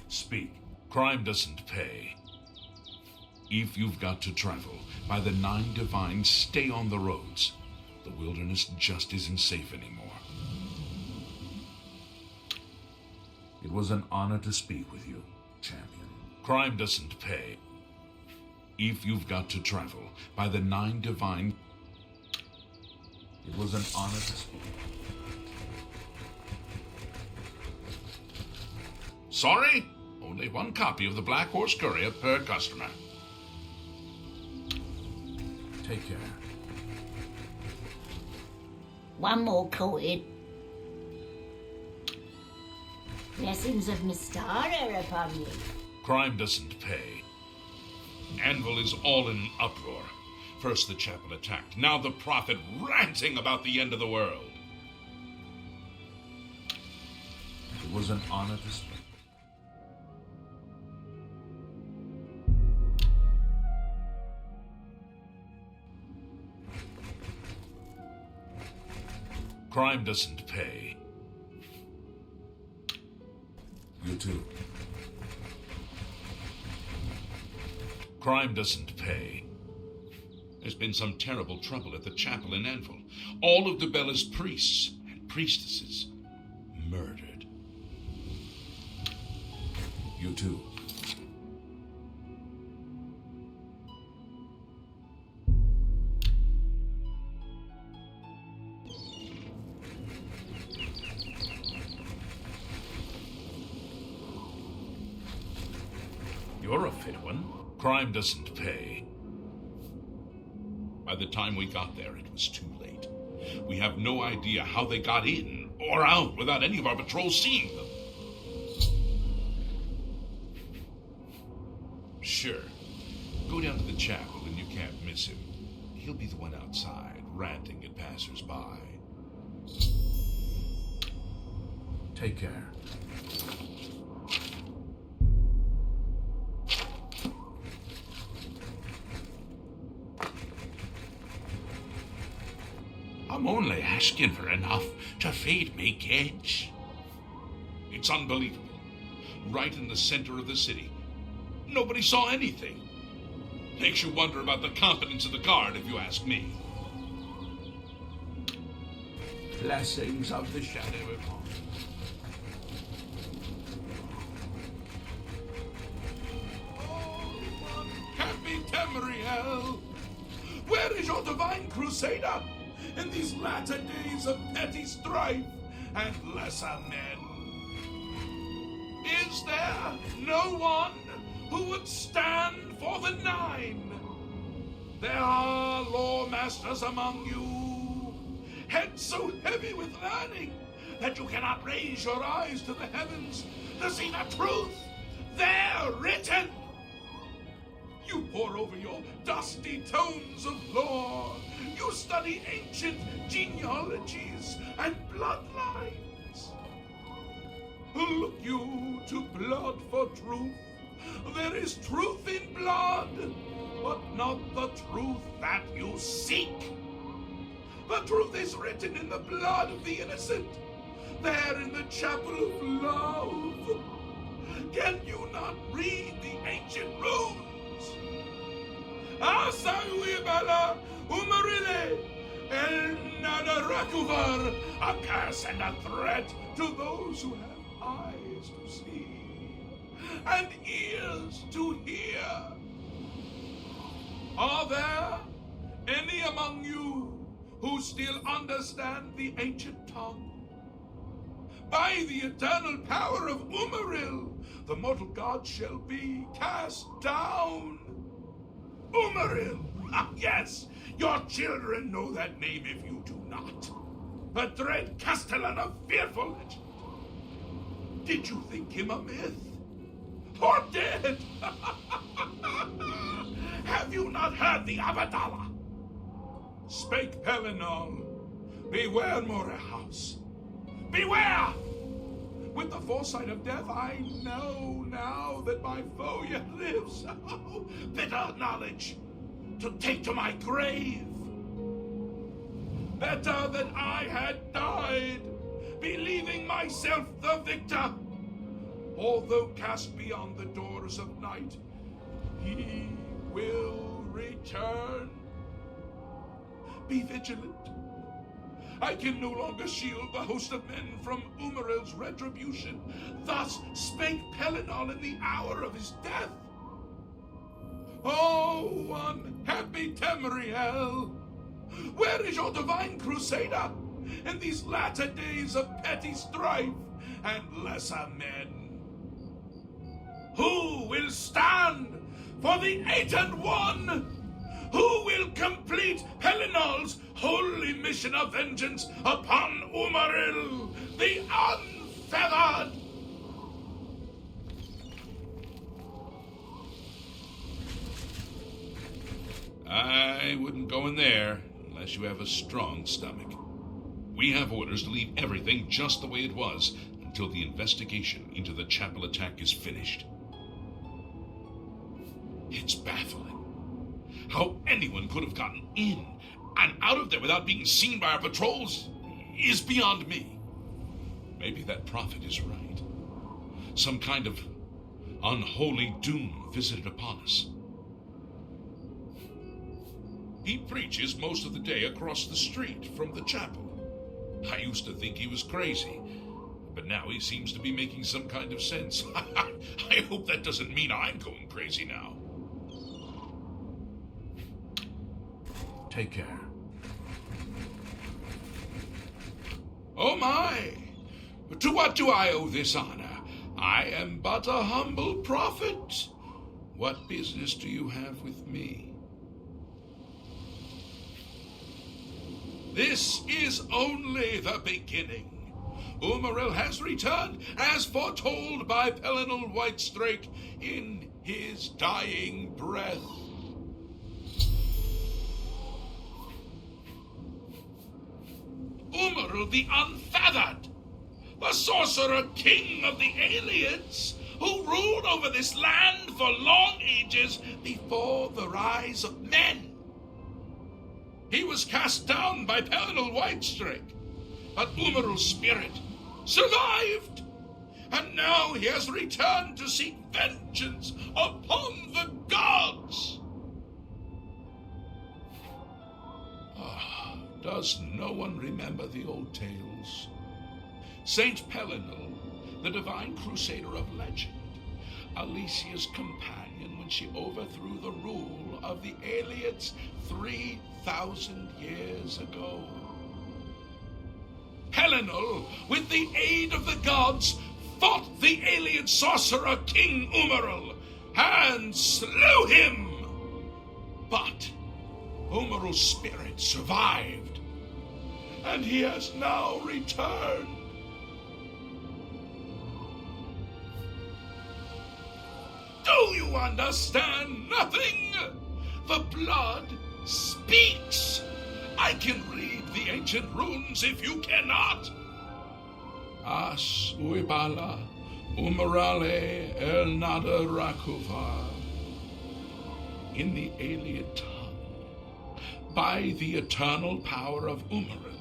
Speak. Crime doesn't pay. If you've got to travel, by the 9 divines, stay on the roads. The wilderness just isn't safe anymore. It was an honor to speak with you, champion. Crime doesn't pay. If you've got to travel, by the 9 divine... It was an honor to speak. Sorry? Only 1 copy of the Black Horse Courier per customer. Take care. 1 more coated. Blessings of Mystara upon you. Crime doesn't pay. Anvil is all in an uproar. First the chapel attacked, now the prophet ranting about the end of the world. It was an honor to speak. Crime doesn't pay. You too. Crime doesn't pay. There's been some terrible trouble at the chapel in Anvil. All of Debella's priests and priestesses murdered. You too. You're a fit one. Crime doesn't pay. By the time we got there, it was too late. We have no idea how they got in or out without any of our patrols seeing them. Sure. Go down to the chapel and you can't miss him. He'll be the one outside, ranting at passers-by. Take care. I'm only asking for enough to feed me kids. It's unbelievable. Right in the center of the city. Nobody saw anything. Makes you wonder about the competence of the guard, if you ask me. Blessings of the shadow upon you. Oh, unhappy Tamriel! Where is your divine crusader? In these latter days of petty strife and lesser men. Is there no one who would stand for the 9? There are lawmasters among you, heads so heavy with learning that you cannot raise your eyes to the heavens to see the truth there written. You pore over your dusty tomes of lore. You study ancient genealogies and bloodlines. Look you to blood for truth. There is truth in blood, but not the truth that you seek. The truth is written in the blood of the innocent, there in the chapel of love. Can you not read the ancient runes? Asawibala umarile el nadarakuvar, a curse and a threat to those who have eyes to see and ears to hear. Are there any among you who still understand the ancient tongue? By the eternal power of Umaril, the mortal god shall be cast down. Umaril! Ah, yes, your children know that name if you do not. A dread castellan of fearful legend. Did you think him a myth? Or dead? Have you not heard the Abadala? Spake Pelinol, beware Morehouse. Beware! With the foresight of death, I know now that my foe yet lives. Oh, bitter knowledge to take to my grave. Better that I had died, believing myself the victor. although cast beyond the doors of night, he will return. Be vigilant. I can no longer shield the host of men from Umaril's retribution. Thus spake Pelinal in the hour of his death. Oh, unhappy Tamriel! Where is your divine crusader in these latter days of petty strife and lesser men? Who will stand for the 8 and 1? Who will complete Pelinal's holy mission of vengeance upon Umaril, the unfeathered? I wouldn't go in there unless you have a strong stomach. We have orders to leave everything just the way it was until the investigation into the chapel attack is finished. It's baffling. How anyone could have gotten in and out of there without being seen by our patrols is beyond me. Maybe that prophet is right. Some kind of unholy doom visited upon us. He preaches most of the day across the street from the chapel. I used to think he was crazy, but now he seems to be making some kind of sense. I hope that doesn't mean I'm going crazy now. Take care. Oh my! To what do I owe this honor? I am but a humble prophet. What business do you have with me? This is only the beginning. Umaril has returned, as foretold by Pelinal Whitestrake in his dying breath. Umaril the Unfeathered, the sorcerer king of the Aliens, who ruled over this land for long ages before the rise of men. He was cast down by Pelinal Whitestrake, but Umaril's spirit survived, and now he has returned to seek vengeance upon the gods. Does no one remember the old tales? Saint Pelinal, the divine crusader of legend, Alicia's companion when she overthrew the rule of the Aliens 3,000 years ago. Pelinal, with the aid of the gods, fought the alien sorcerer King Umaril and slew him. But Umaril's spirit survived, and he has now returned. Do you understand nothing? The blood speaks. I can read the ancient runes if you cannot. As uibala umarale el nada rakuva. In the alien tongue, by the eternal power of Umaril,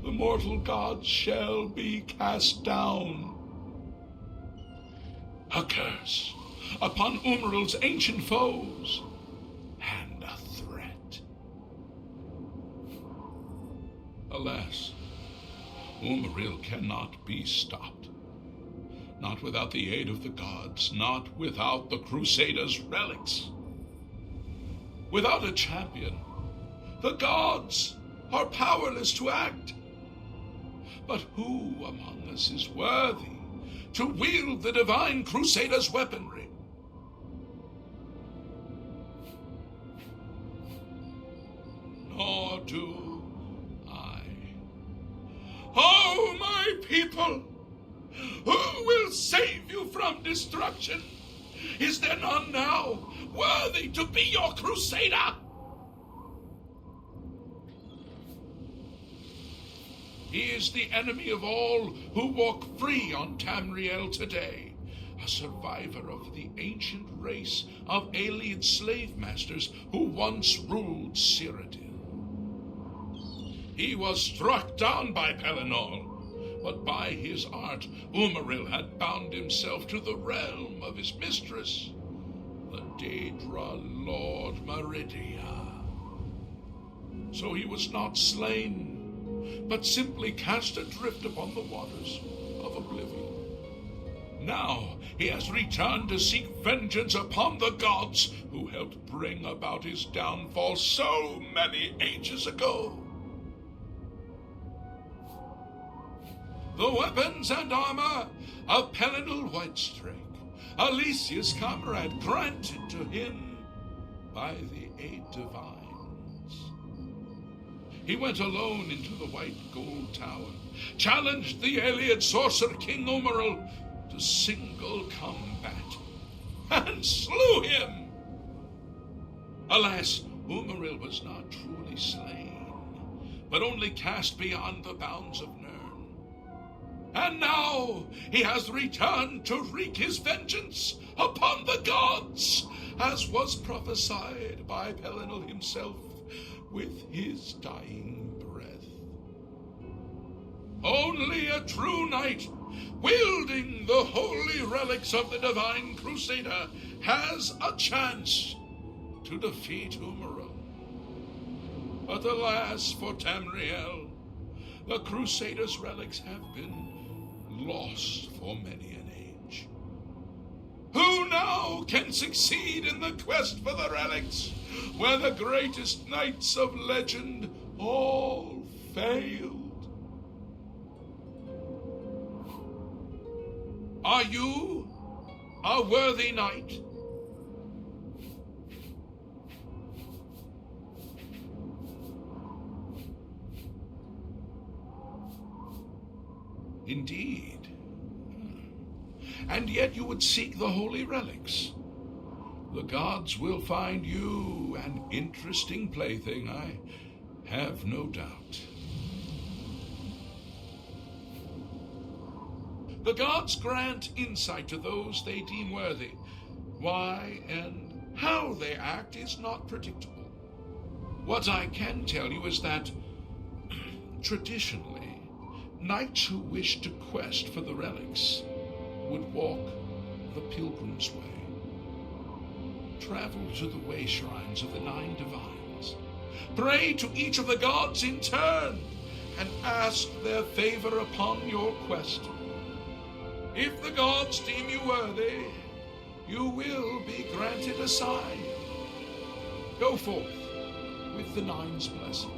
the mortal gods shall be cast down. A curse upon Umaril's ancient foes, and a threat. Alas, Umaril cannot be stopped. Not without the aid of the gods, not without the Crusaders' relics. Without a champion, the gods are powerless to act. But who among us is worthy to wield the divine Crusader's weaponry? Nor do I. Oh, my people! Who will save you from destruction? Is there none now worthy to be your crusader? He is the enemy of all who walk free on Tamriel today, a survivor of the ancient race of alien slave masters who once ruled Cyrodiil. He was struck down by Pelinal, but by his art Umaril had bound himself to the realm of his mistress, the Daedra Lord Meridia. So he was not slain, but simply cast adrift upon the waters of Oblivion. Now he has returned to seek vengeance upon the gods who helped bring about his downfall so many ages ago. The weapons and armor of Pelinal Whitestrake, Alicia's comrade, granted to him by the 8 divines. He went alone into the White Gold Tower, challenged the alien sorcerer King Umaril to single combat, and slew him. Alas, Umaril was not truly slain, but only cast beyond the bounds of Nirn. And now he has returned to wreak his vengeance upon the gods, as was prophesied by Pelinal himself with his dying breath. Only a true knight, wielding the holy relics of the Divine Crusader, has a chance to defeat Umaril. But alas for Tamriel, the Crusader's relics have been lost for many an age. Who now can succeed in the quest for the relics, where the greatest knights of legend all failed? Are you a worthy knight? Indeed. And yet you would seek the holy relics. The gods will find you an interesting plaything, I have no doubt. The gods grant insight to those they deem worthy. Why and how they act is not predictable. What I can tell you is that, traditionally, knights who wished to quest for the relics would walk the pilgrim's way, travel to the way shrines of the 9 divines, pray to each of the gods in turn, and ask their favor upon your quest. If the gods deem you worthy, you will be granted a sign. Go forth with the 9's blessings.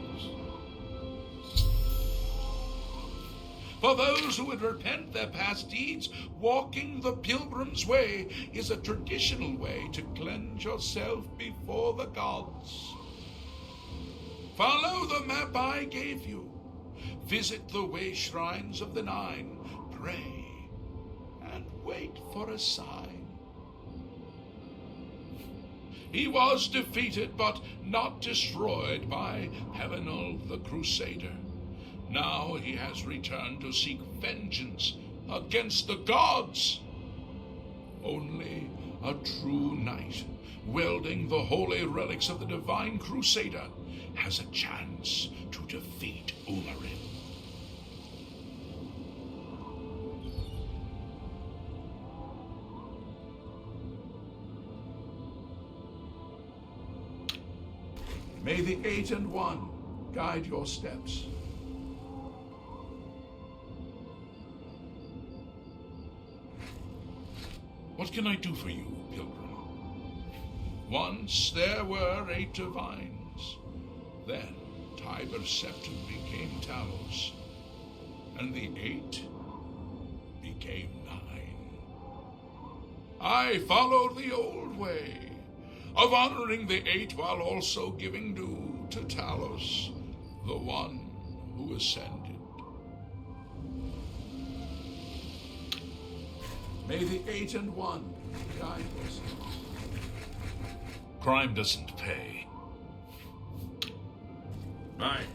For those who would repent their past deeds, walking the pilgrim's way is a traditional way to cleanse yourself before the gods. Follow the map I gave you. Visit the way shrines of the 9. Pray and wait for a sign. He was defeated but not destroyed by Pelinal the Crusader. Now he has returned to seek vengeance against the gods. Only a true knight, wielding the holy relics of the Divine Crusader, has a chance to defeat Umaril. May the 8 and 1 guide your steps. What can I do for you, pilgrim? Once there were 8 divines. Then Tiber Septim became Talos, and the 8 became 9. I followed the old way of honoring the 8 while also giving due to Talos, the one who ascended. May the 8 and 1 guide us. Crime doesn't pay. Bye.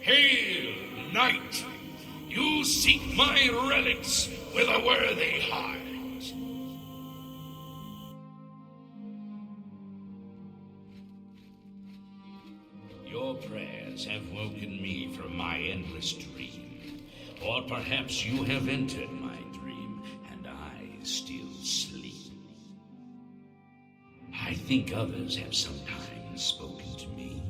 Hail, knight! You seek my relics with a worthy heart. Your prayers have woken me from my endless dream. Or perhaps you have entered my dream, and I still sleep. I think others have sometimes spoken to me.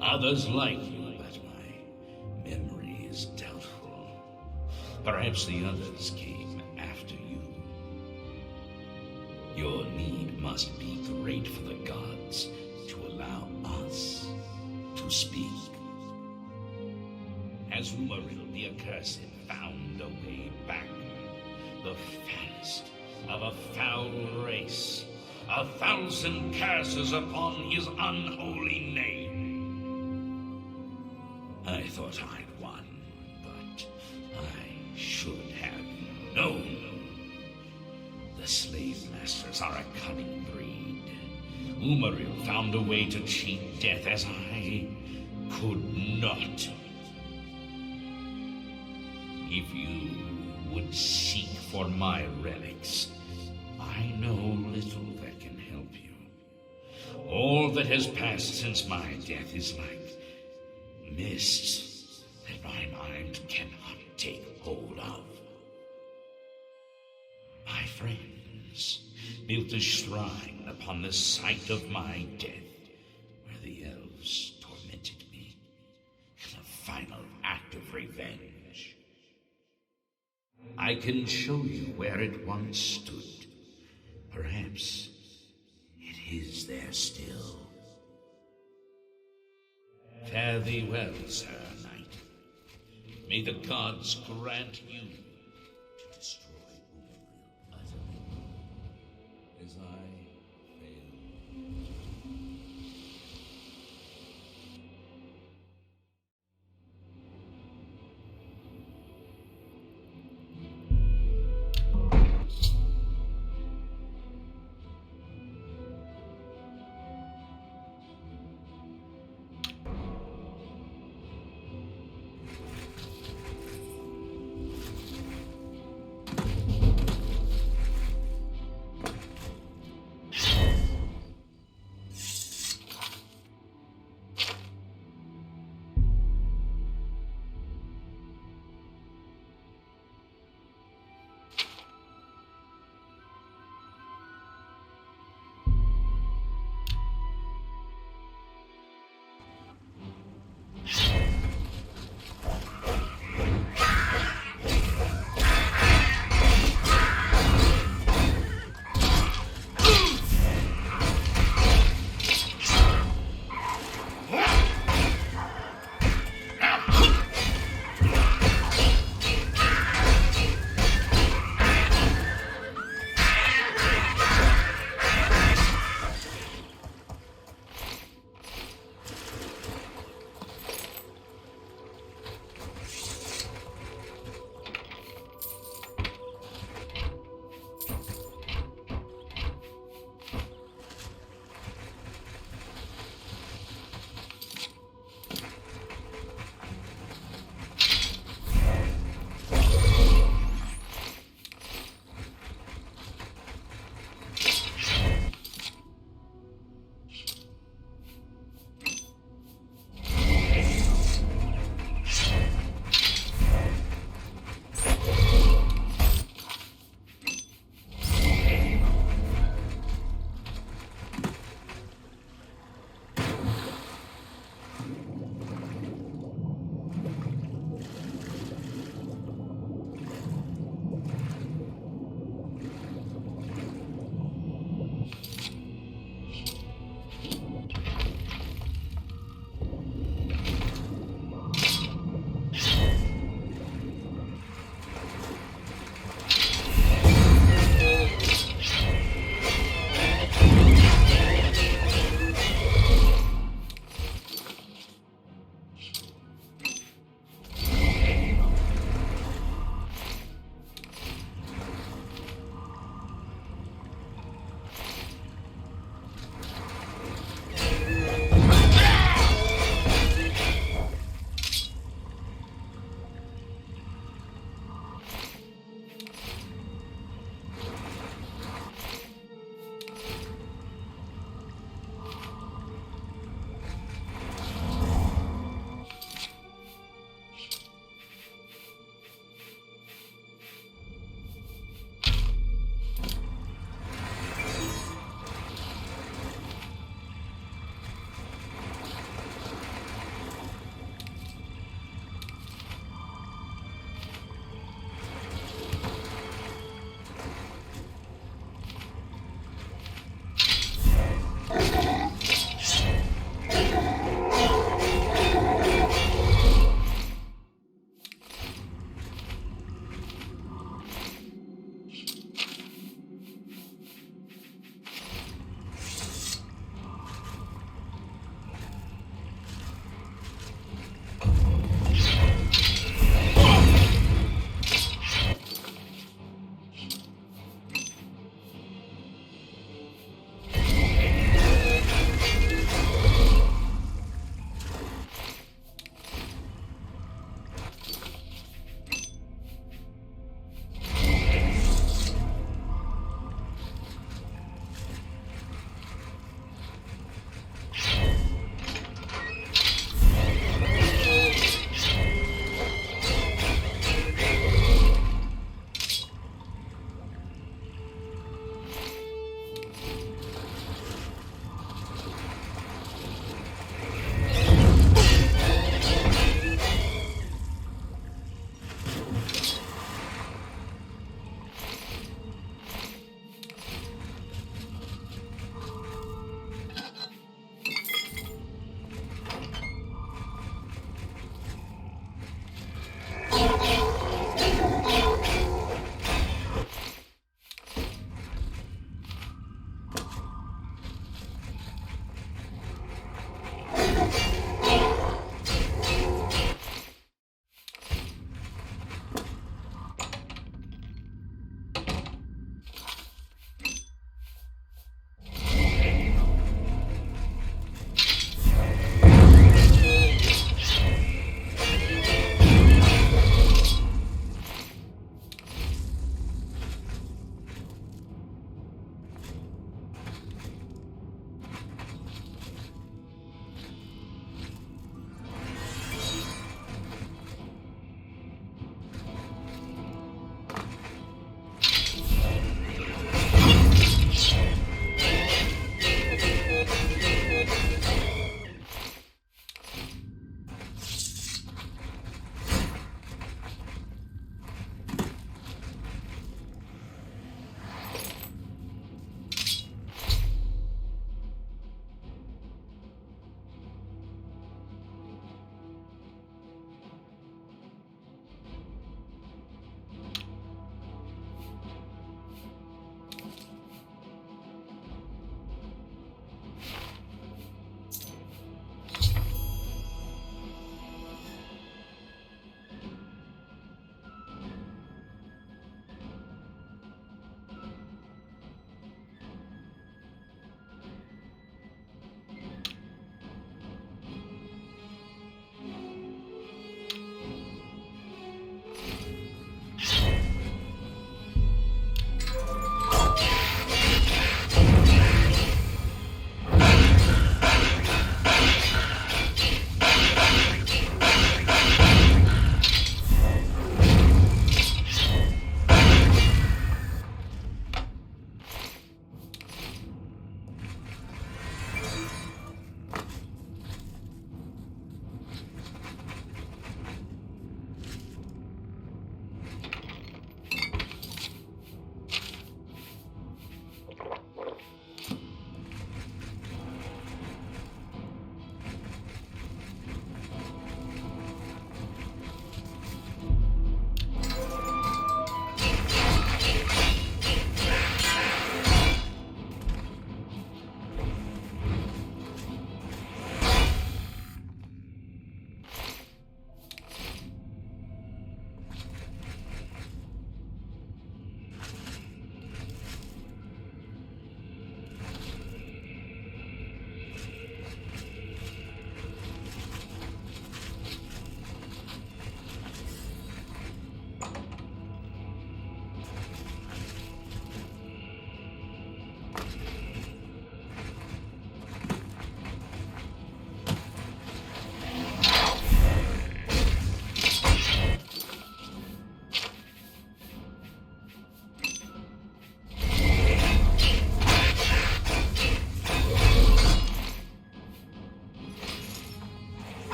Others like you, but my memory is doubtful. Perhaps the others came after you. Your need must be great for the gods to allow us to speak. As Umaril the Accursed found a way back, the fattest of a foul race, 1,000 curses upon his unholy name. I thought I'd won, but I should have known. The slave masters are a cunning breed. Umaril found a way to cheat death as I could not. If you would seek for my relics, I know little that can help you. All that has passed since my death is like mist that my mind cannot take hold of. My friends built a shrine upon the site of my death, where the elves tormented me in a final act of revenge. I can show you where it once stood. Perhaps it is there still. Fare thee well, Sir Knight. May the gods grant you to destroy Umaril utterly, as I failed.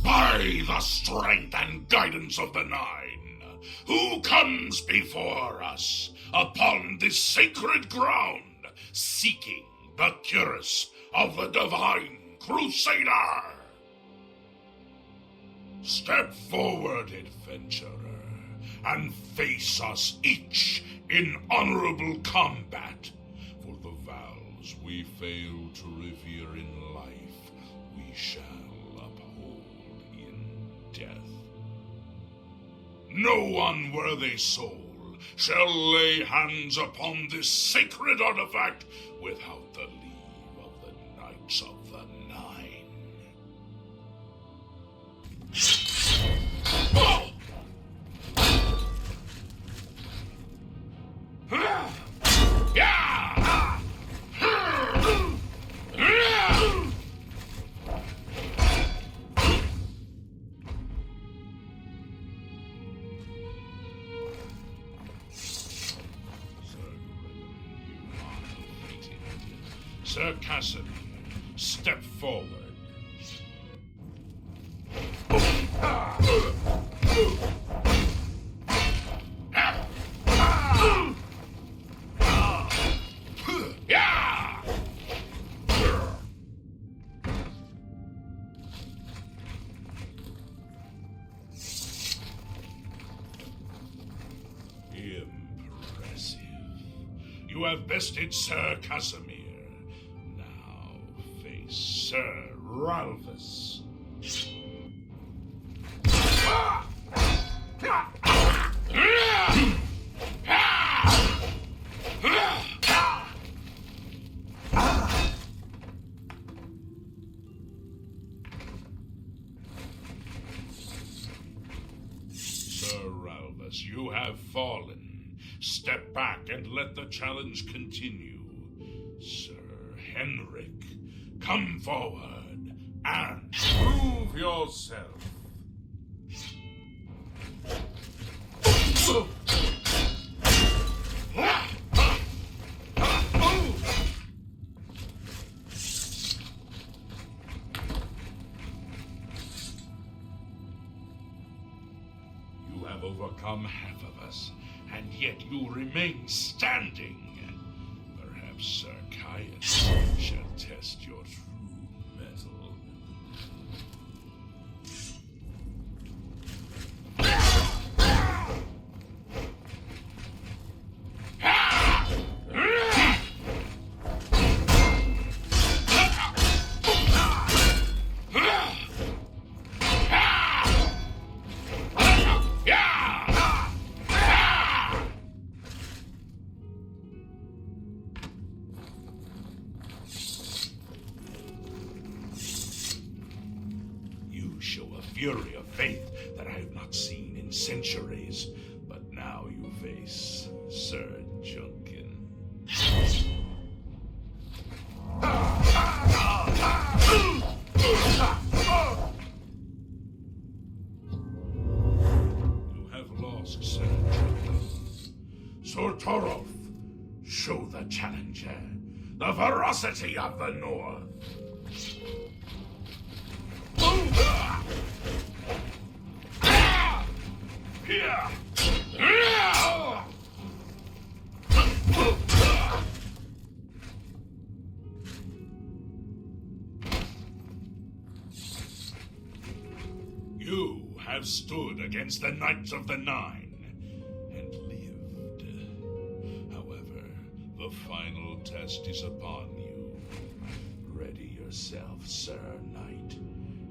By the strength and guidance of the Nine, who comes before us upon this sacred ground, seeking the cuirass of the Divine Crusader? Step forward, adventurer, and face us each in honorable combat. For the vows we fail to revere in life, we shall uphold in death. No unworthy soul shall lay hands upon this sacred artifact without the leave of the Knights of the Nine. Oh! Yeah! Sir Casimir, step forward. Impressive. You have bested Sir Casimir. Now face Sir Ralphus. Sir Ralphus, you have fallen. Step back and let the challenge continue. Sir Henrik, come forward and prove yourself. You have overcome half of us, and yet you remain standing. Perhaps Sir Caius shall test your true mettle. Show a fury of faith that I have not seen in centuries. But now you face Sir Junkin. You have lost, Sir Junkin. Sir Torolf, show the challenger the ferocity of the North. You have stood against the Knights of the Nine and lived. However, the final test is upon you. Ready yourself, Sir Knight,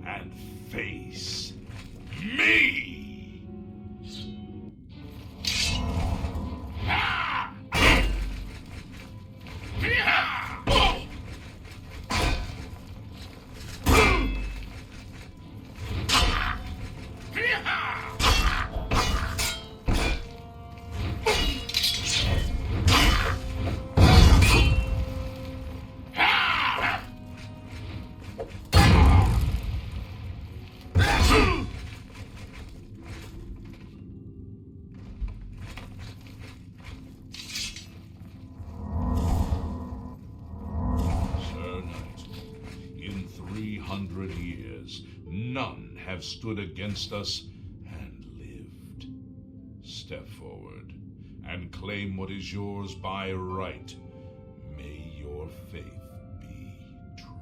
and face me! Sir Knight, in 300 years, None have stood against us and lived. Step forward and claim what is yours by right. May your faith be true.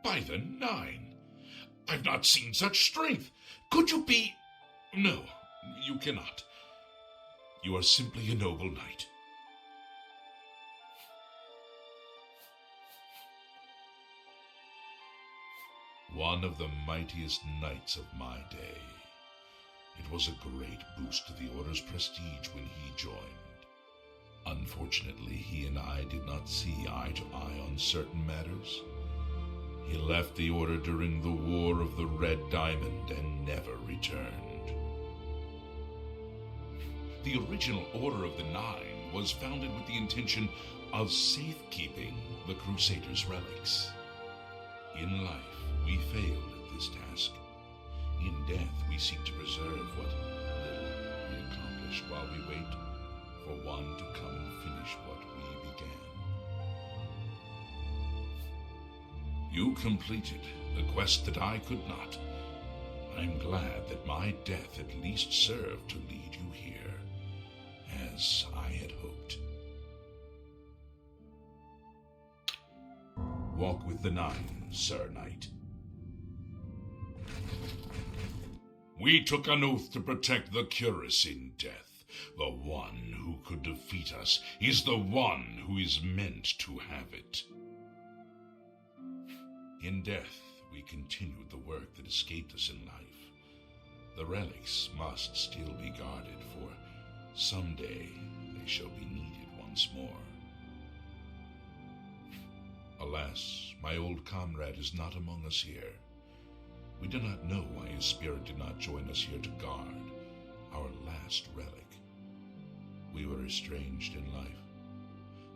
By the Nine, I've not seen such strength. Could you be... No, you cannot. You are simply a noble knight. One of the mightiest knights of my day. It was a great boost to the Order's prestige when he joined. Unfortunately, he and I did not see eye to eye on certain matters. He left the Order during the War of the Red Diamond and never returned. The original Order of the Nine was founded with the intention of safekeeping the Crusaders' relics. In life, we failed at this task. In death, we seek to preserve what little we accomplished while we wait for one to come and finish what we began. You completed the quest that I could not. I'm glad that my death at least served to lead you here, as I had hoped. Walk with the Nine, Sir Knight. We took an oath to protect the Cuirass in death. The one who could defeat us is the one who is meant to have it. In death, we continued the work that escaped us in life. The relics must still be guarded, for someday they shall be needed once more. Alas, my old comrade is not among us here. We do not know why his spirit did not join us here to guard our last relic. We were estranged in life,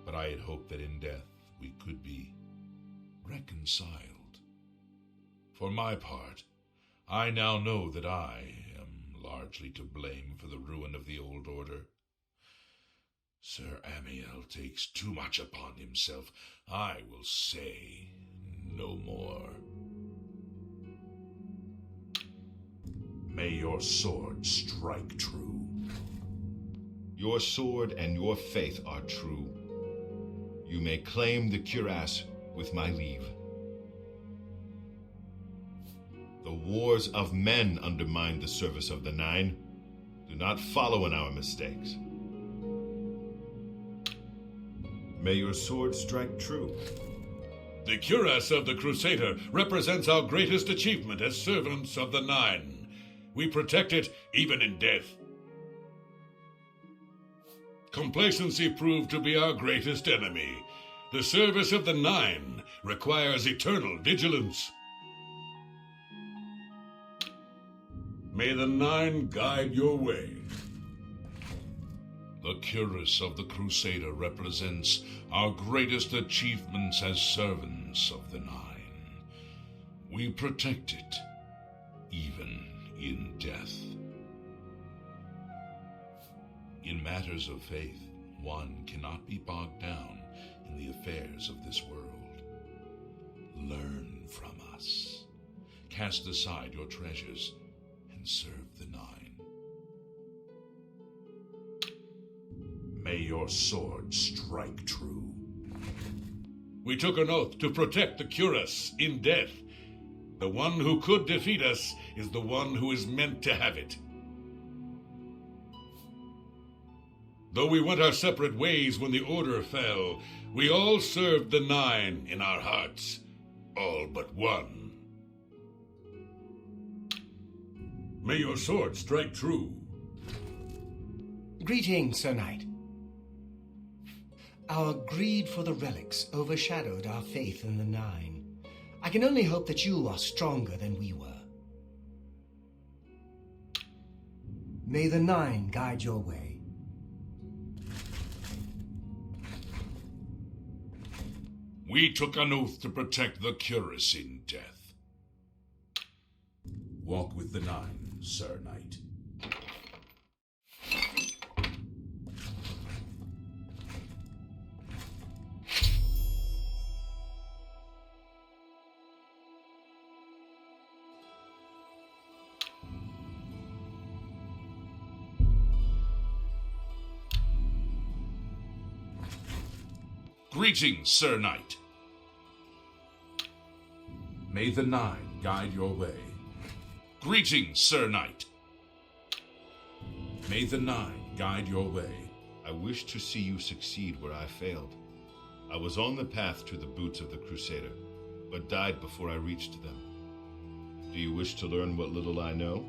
but I had hoped that in death we could be reconciled. For my part, I now know that I am largely to blame for the ruin of the old order. Sir Amiel takes too much upon himself. I will say no more. May your sword strike true. Your sword and your faith are true. You may claim the cuirass with my leave. The wars of men undermine the service of the Nine. Do not follow in our mistakes. May your sword strike true. The cuirass of the Crusader represents our greatest achievement as servants of the Nine. We protect it even in death. Complacency proved to be our greatest enemy. The service of the Nine requires eternal vigilance. May the Nine guide your way. The cuirass of the Crusader represents our greatest achievements as servants of the Nine. We protect it, even in death. In matters of faith, one cannot be bogged down in the affairs of this world. Learn from us. Cast aside your treasures and serve the Nine. May your sword strike true. We took an oath to protect the cuirass in death. The one who could defeat us is the one who is meant to have it. Though we went our separate ways when the Order fell, we all served the Nine in our hearts. All but one. May your sword strike true. Greetings, Sir Knight. Our greed for the relics overshadowed our faith in the Nine. I can only hope that you are stronger than we were. May the Nine guide your way. We took an oath to protect the cuirass in death. Walk with the Nine, Sir Knight. Greetings, Sir Knight. May the Nine guide your way. Greetings, Sir Knight. May the Nine guide your way. I wish to see you succeed where I failed. I was on the path to the boots of the Crusader, but died before I reached them. Do you wish to learn what little I know?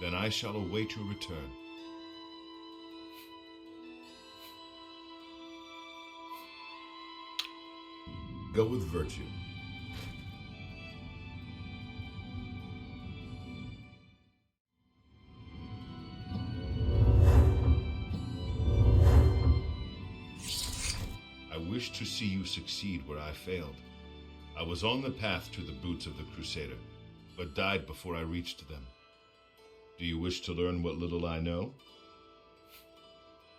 Then I shall await your return. Go with virtue. I wish to see you succeed where I failed. I was on the path to the boots of the Crusader, but died before I reached them. Do you wish to learn what little I know?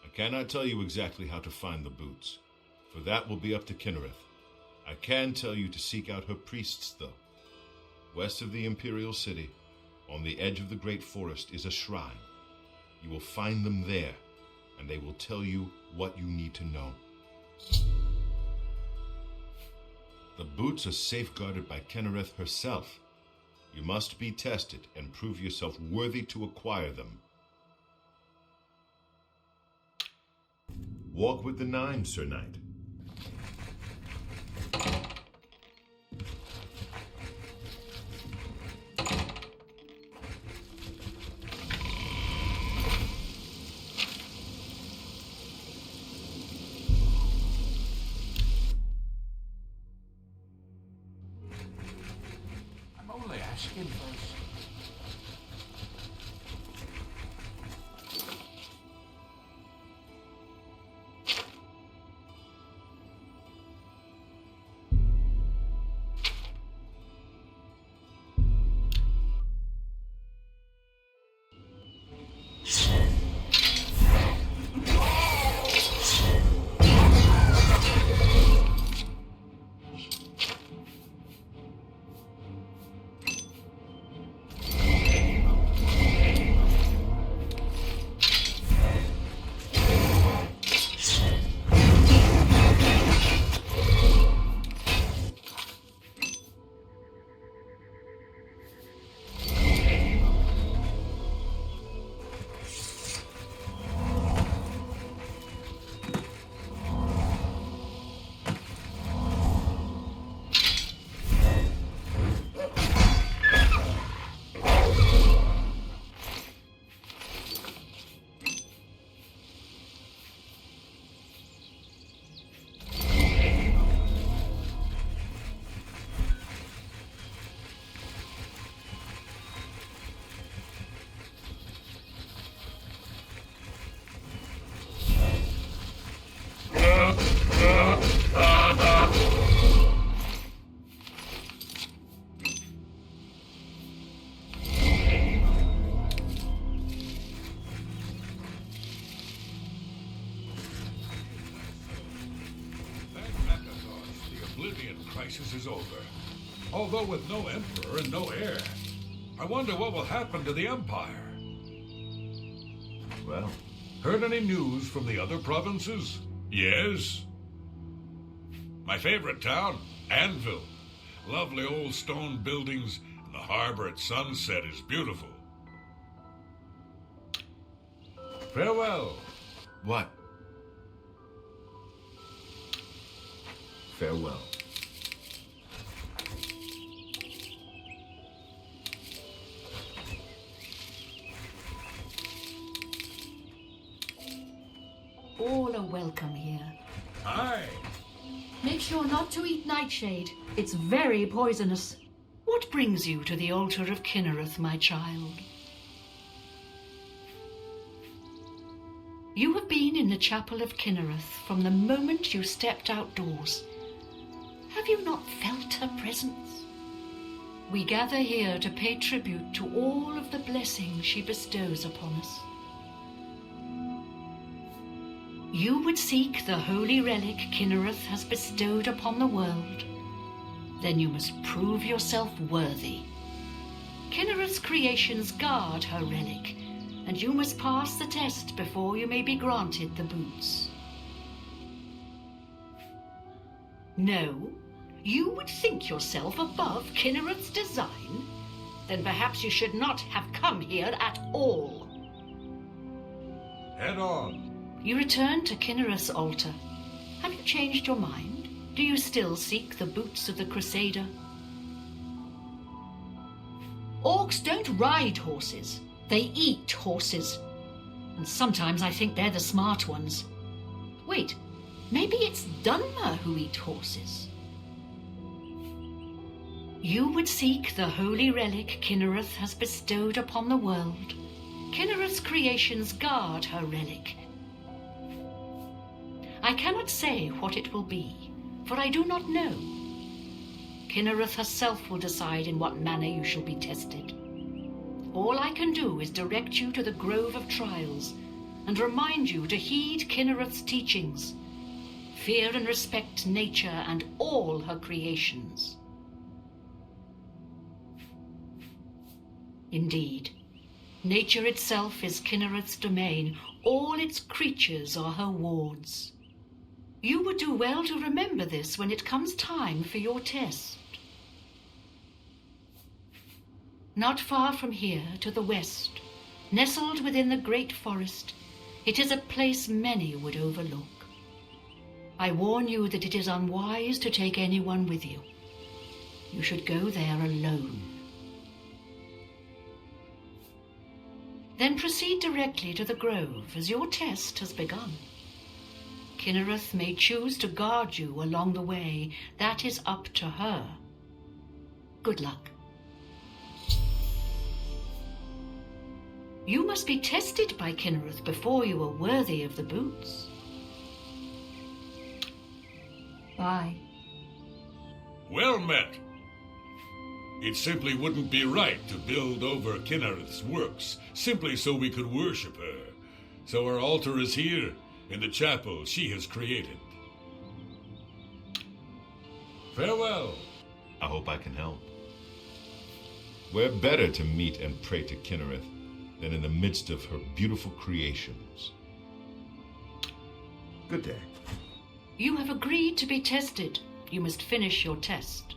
I cannot tell you exactly how to find the boots, for that will be up to Kinnereth. I can tell you to seek out her priests, though. West of the Imperial City, on the edge of the great forest, is a shrine. You will find them there, and they will tell you what you need to know. The boots are safeguarded by Kinnereth herself. You must be tested and prove yourself worthy to acquire them. Walk with the Nine, Sir Knight. I'm only asking first. The Oblivion crisis is over. Although with no emperor and no heir. I wonder what will happen to the Empire. Well, Heard any news from the other provinces? Yes. My favorite town, Anvil. Lovely old stone buildings, and the harbor at sunset is beautiful. Farewell. what? Farewell. All are welcome here. Aye. Make sure not to eat nightshade. It's very poisonous. What brings you to the altar of Kinnereth, my child? You have been in the chapel of Kinnereth from the moment you stepped outdoors. Have Have you not felt her presence? We gather here to pay tribute to all of the blessings she bestows upon us. You would seek the holy relic Kinnereth has bestowed upon the world. Then you must prove yourself worthy. Kinnereth's creations guard her relic, and you must pass the test before you may be granted the boots. No? You would think yourself above Kinnereth's design? Then perhaps you should not have come here at all. Head on. You return to Kinnereth's altar. Have you changed your mind? Do you still seek the boots of the Crusader? Orcs don't ride horses. They eat horses. And sometimes I think they're the smart ones. Wait, maybe it's Dunmer who eat horses. You would seek the holy relic Kinnereth has bestowed upon the world. Kinnereth's creations guard her relic. I cannot say what it will be, for I do not know. Kinnereth herself will decide in what manner you shall be tested. All I can do is direct you to the Grove of Trials and remind you to heed Kinnereth's teachings. Fear and respect nature and all her creations. Indeed, nature itself is Kinnereth's domain. All its creatures are her wards. You would do well to remember this when it comes time for your test. Not far from here, to the west, nestled within the great forest, it is a place many would overlook. I warn you that it is unwise to take anyone with you. You should go there alone. Then proceed directly to the grove, as your test has begun. Kinnereth may choose to guard you along the way. That is up to her. Good luck. You must be tested by Kinnereth before you are worthy of the boots. Bye. Well met. It simply wouldn't be right to build over Kinnereth's works simply so we could worship her. So her altar is here, in the chapel she has created. Farewell. I hope I can help. Where better to meet and pray to Kinnereth than in the midst of her beautiful creations? Good day. You have agreed to be tested. You must finish your test.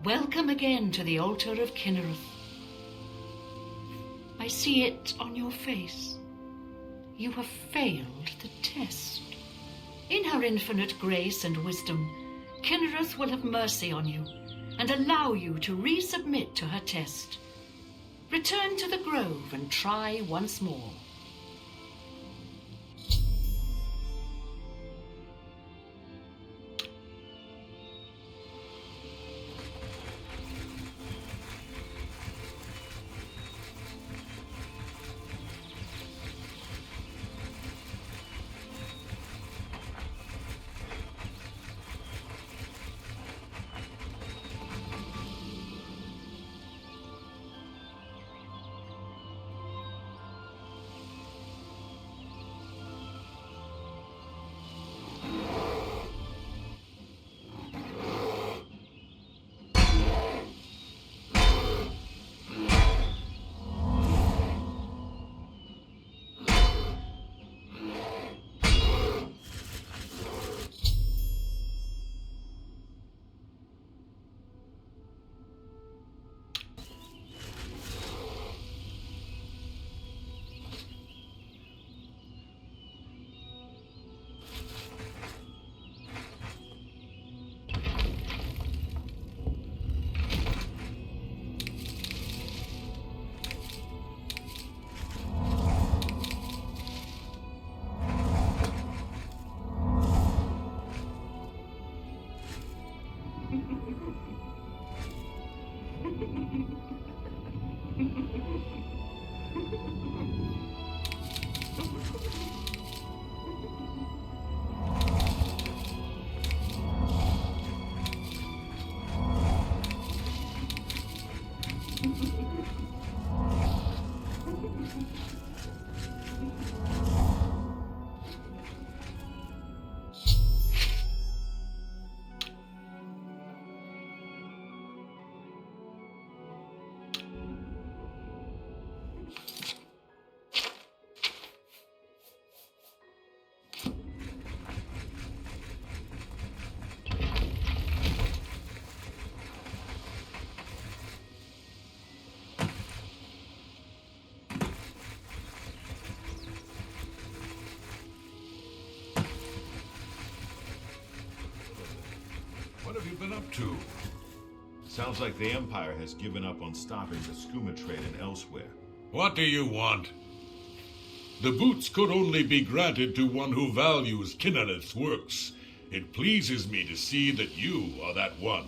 Welcome again to the altar of Kinnereth. I see it on your face. You have failed the test. In her infinite grace and wisdom, Kinnereth will have mercy on you and allow you to resubmit to her test. Return to the grove and try once more. What have you been up to? Sounds like the Empire has given up on stopping the skooma trade and elsewhere. What do you want? The boots could only be granted to one who values Kinnereth's works. It pleases me to see that you are that one.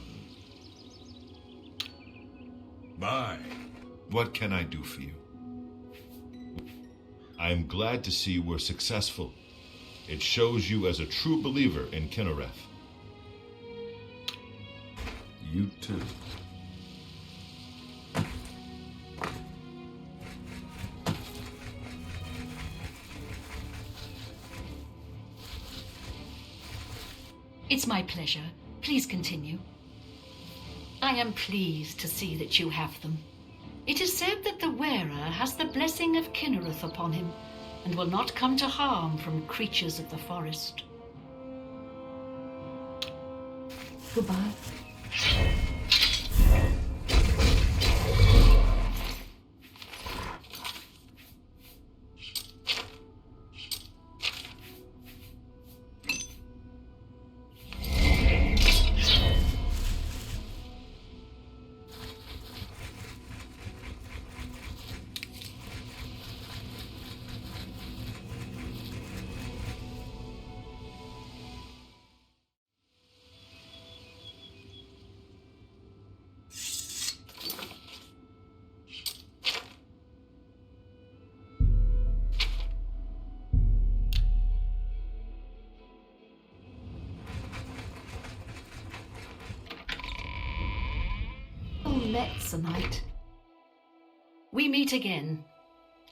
Bye. What can I do for you? I am glad to see we're successful. It shows you as a true believer in Kinnereth. You too. It's my pleasure. Please continue. I am pleased to see that you have them. It is said that the wearer has the blessing of Kinnereth upon him and will not come to harm from creatures of the forest. Goodbye. Metzonite. We meet again.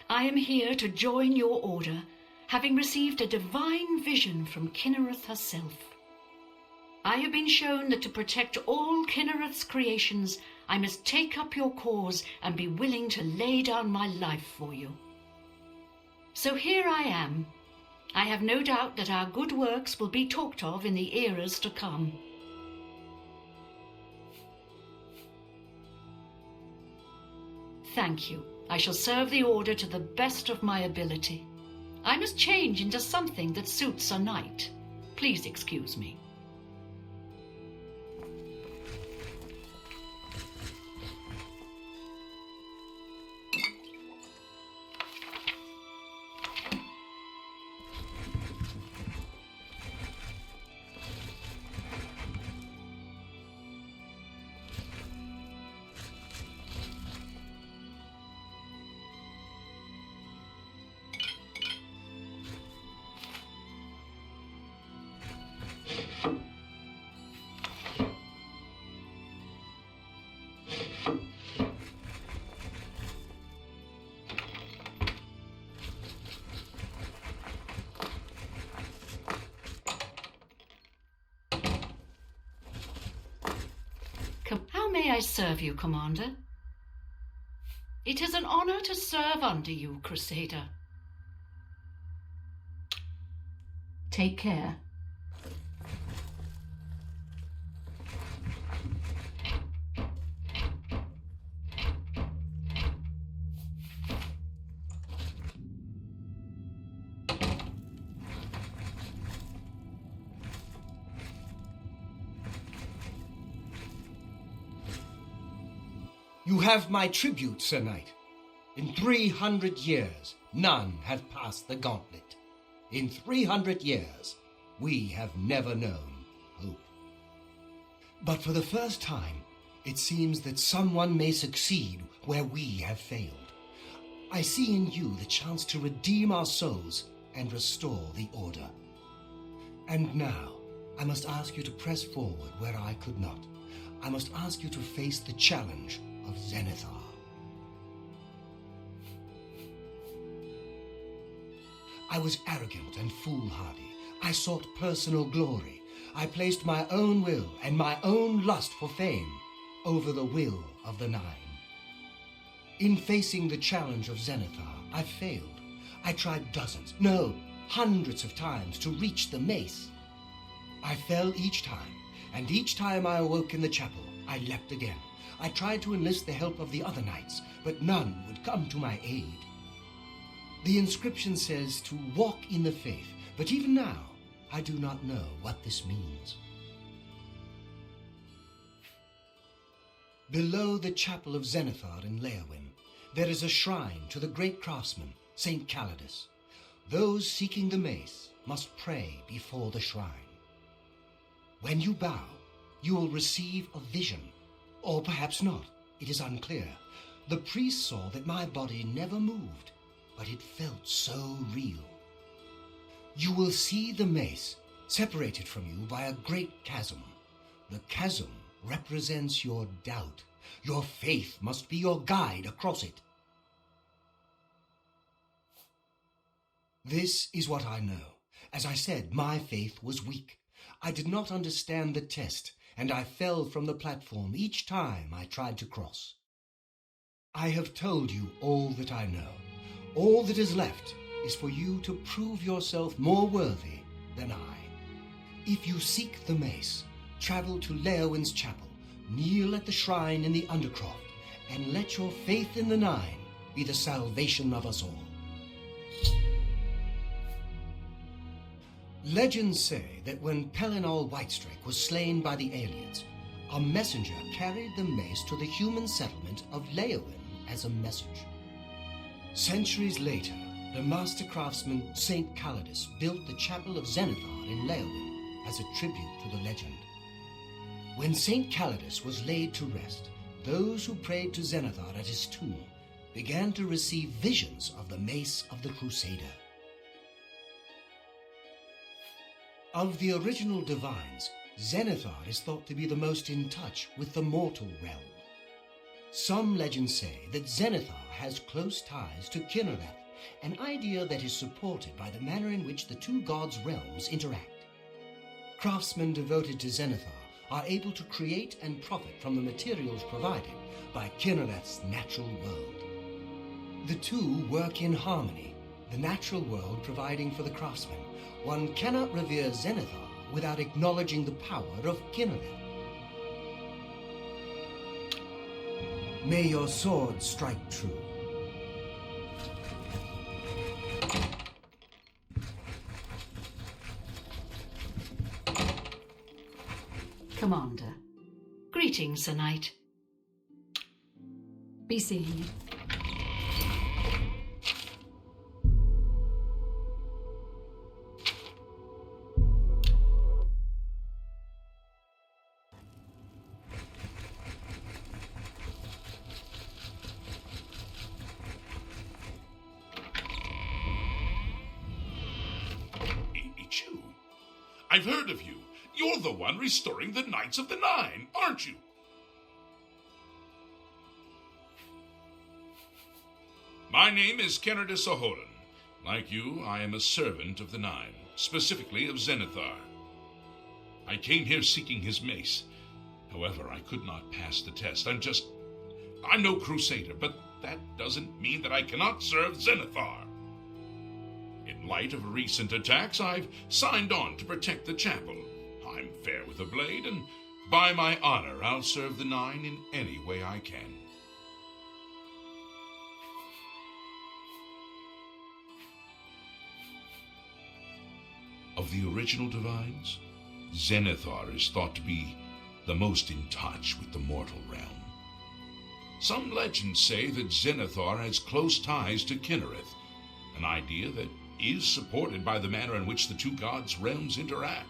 I am here to join your order, having received a divine vision from Kinnereth herself. I have been shown that to protect all Kinnereth's creations, I must take up your cause and be willing to lay down my life for you. So here I am. I have no doubt that our good works will be talked of in the eras to come. Thank you. I shall serve the Order to the best of my ability. I must change into something that suits a knight. Please excuse me. How may I serve you, Commander? It is an honor to serve under you, Crusader. Take care. You have my tribute, Sir Knight. In 300 years, none have passed the gauntlet. In 300 years, we have never known hope. But for the first time, it seems that someone may succeed where we have failed. I see in you the chance to redeem our souls and restore the Order. And now, I must ask you to press forward where I could not. I must ask you to face the challenge of Zenithar. I was arrogant and foolhardy. I sought personal glory. I placed my own will and my own lust for fame over the will of the Nine. In facing the challenge of Zenithar, I failed. I tried dozens, no, hundreds of times to reach the mace. I fell each time, and each time I awoke in the chapel, I leapt again. I tried to enlist the help of the other knights, but none would come to my aid. The inscription says to walk in the faith, but even now, I do not know what this means. Below the chapel of Zenithar in Leowyn, there is a shrine to the great craftsman, Saint Calidus. Those seeking the mace must pray before the shrine. When you bow, you will receive a vision. Or perhaps not. It is unclear. The priest saw that my body never moved, but it felt so real. You will see the mace separated from you by a great chasm. The chasm represents your doubt. Your faith must be your guide across it. This is what I know. As I said, my faith was weak. I did not understand the test, and I fell from the platform each time I tried to cross. I have told you all that I know. All that is left is for you to prove yourself more worthy than I. If you seek the mace, travel to Leowyn's chapel, kneel at the shrine in the Undercroft, and let your faith in the Nine be the salvation of us all. Legends say that when Pellinol Whitestrake was slain by the aliens, a messenger carried the mace to the human settlement of Leowyn as a message. Centuries later, the master craftsman Saint Calidus built the chapel of Zenithar in Leowyn as a tribute to the legend. When Saint Calidus was laid to rest, those who prayed to Zenithar at his tomb began to receive visions of the mace of the Crusader. Of the original divines, Zenithar is thought to be the most in touch with the mortal realm. Some legends say that Zenithar has close ties to Kinnereth, an idea that is supported by the manner in which the two gods' realms interact. Craftsmen devoted to Zenithar are able to create and profit from the materials provided by Kinnereth's natural world. The two work in harmony, the natural world providing for the craftsman. One cannot revere Zenithar without acknowledging the power of Kinnereth. May your sword strike true. Commander. Greetings, Sir Knight. Be seeing you. It's you. I've heard of you. You're the one restoring the Knights of the Nine, aren't you? My name is Kennardus Ahoran. Like you, I am a servant of the Nine, specifically of Zenithar. I came here seeking his mace. However, I could not pass the test. I'm no crusader, but that doesn't mean that I cannot serve Zenithar. In light of recent attacks, I've signed on to protect the chapel. I'm fair with a blade, and by my honor, I'll serve the Nine in any way I can. Of the original divines, Zenithar is thought to be the most in touch with the mortal realm. Some legends say that Zenithar has close ties to Kinnereth, an idea that is supported by the manner in which the two gods' realms interact.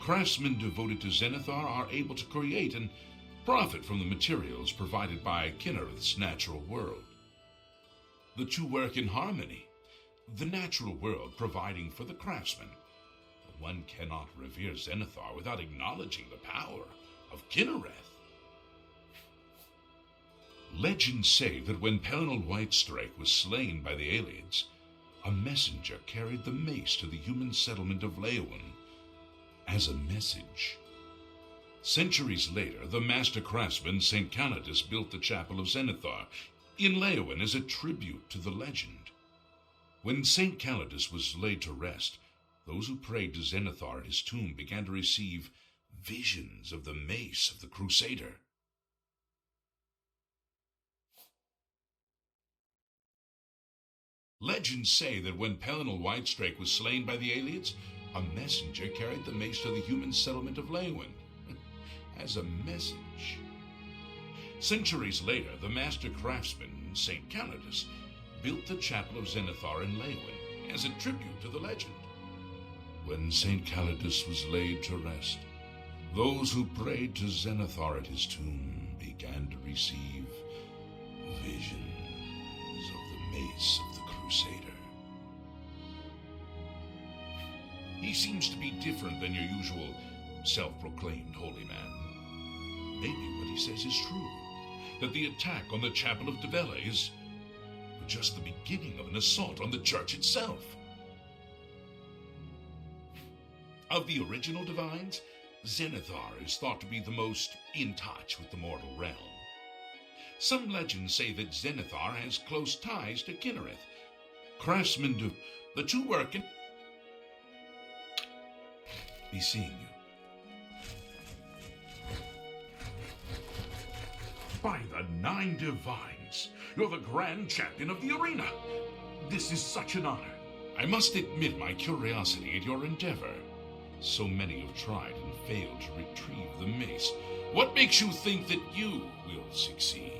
Craftsmen devoted to Zenithar are able to create and profit from the materials provided by Kinnereth's natural world. The two work in harmony, the natural world providing for the craftsman. One cannot revere Zenithar without acknowledging the power of Kinnereth. Legends say that when Pelennor Whitestrike was slain by the aliens, a messenger carried the mace to the human settlement of Leyawiin as a message. Centuries later, the master craftsman St. Calidus built the Chapel of Zenithar in Leyawiin as a tribute to the legend. When St. Calidus was laid to rest, those who prayed to Zenithar at his tomb began to receive visions of the mace of the Crusader. Legends say that when Pelennor Whitestrike was slain by the aliens, a messenger carried the mace to the human settlement of Leyawiin as a message. Centuries later, the master craftsman, St. Calidus, built the Chapel of Zenithar in Leyawiin as a tribute to the legend. When St. Calidus was laid to rest, those who prayed to Zenithar at his tomb began to receive visions of the mace of the Crusader. He seems to be different than your usual self-proclaimed holy man. Maybe what he says is true, that the attack on the Chapel of Devella is just the beginning of an assault on the church itself. Of the original divines, Zenithar is thought to be the most in touch with the mortal realm. Some legends say that Zenithar has close ties to Kinnereth. Craftsmen do the two work in... Be seeing you. By the Nine Divines, you're the grand champion of the arena. This is such an honor. I must admit my curiosity at your endeavor. So many have tried and failed to retrieve the mace. What makes you think that you will succeed?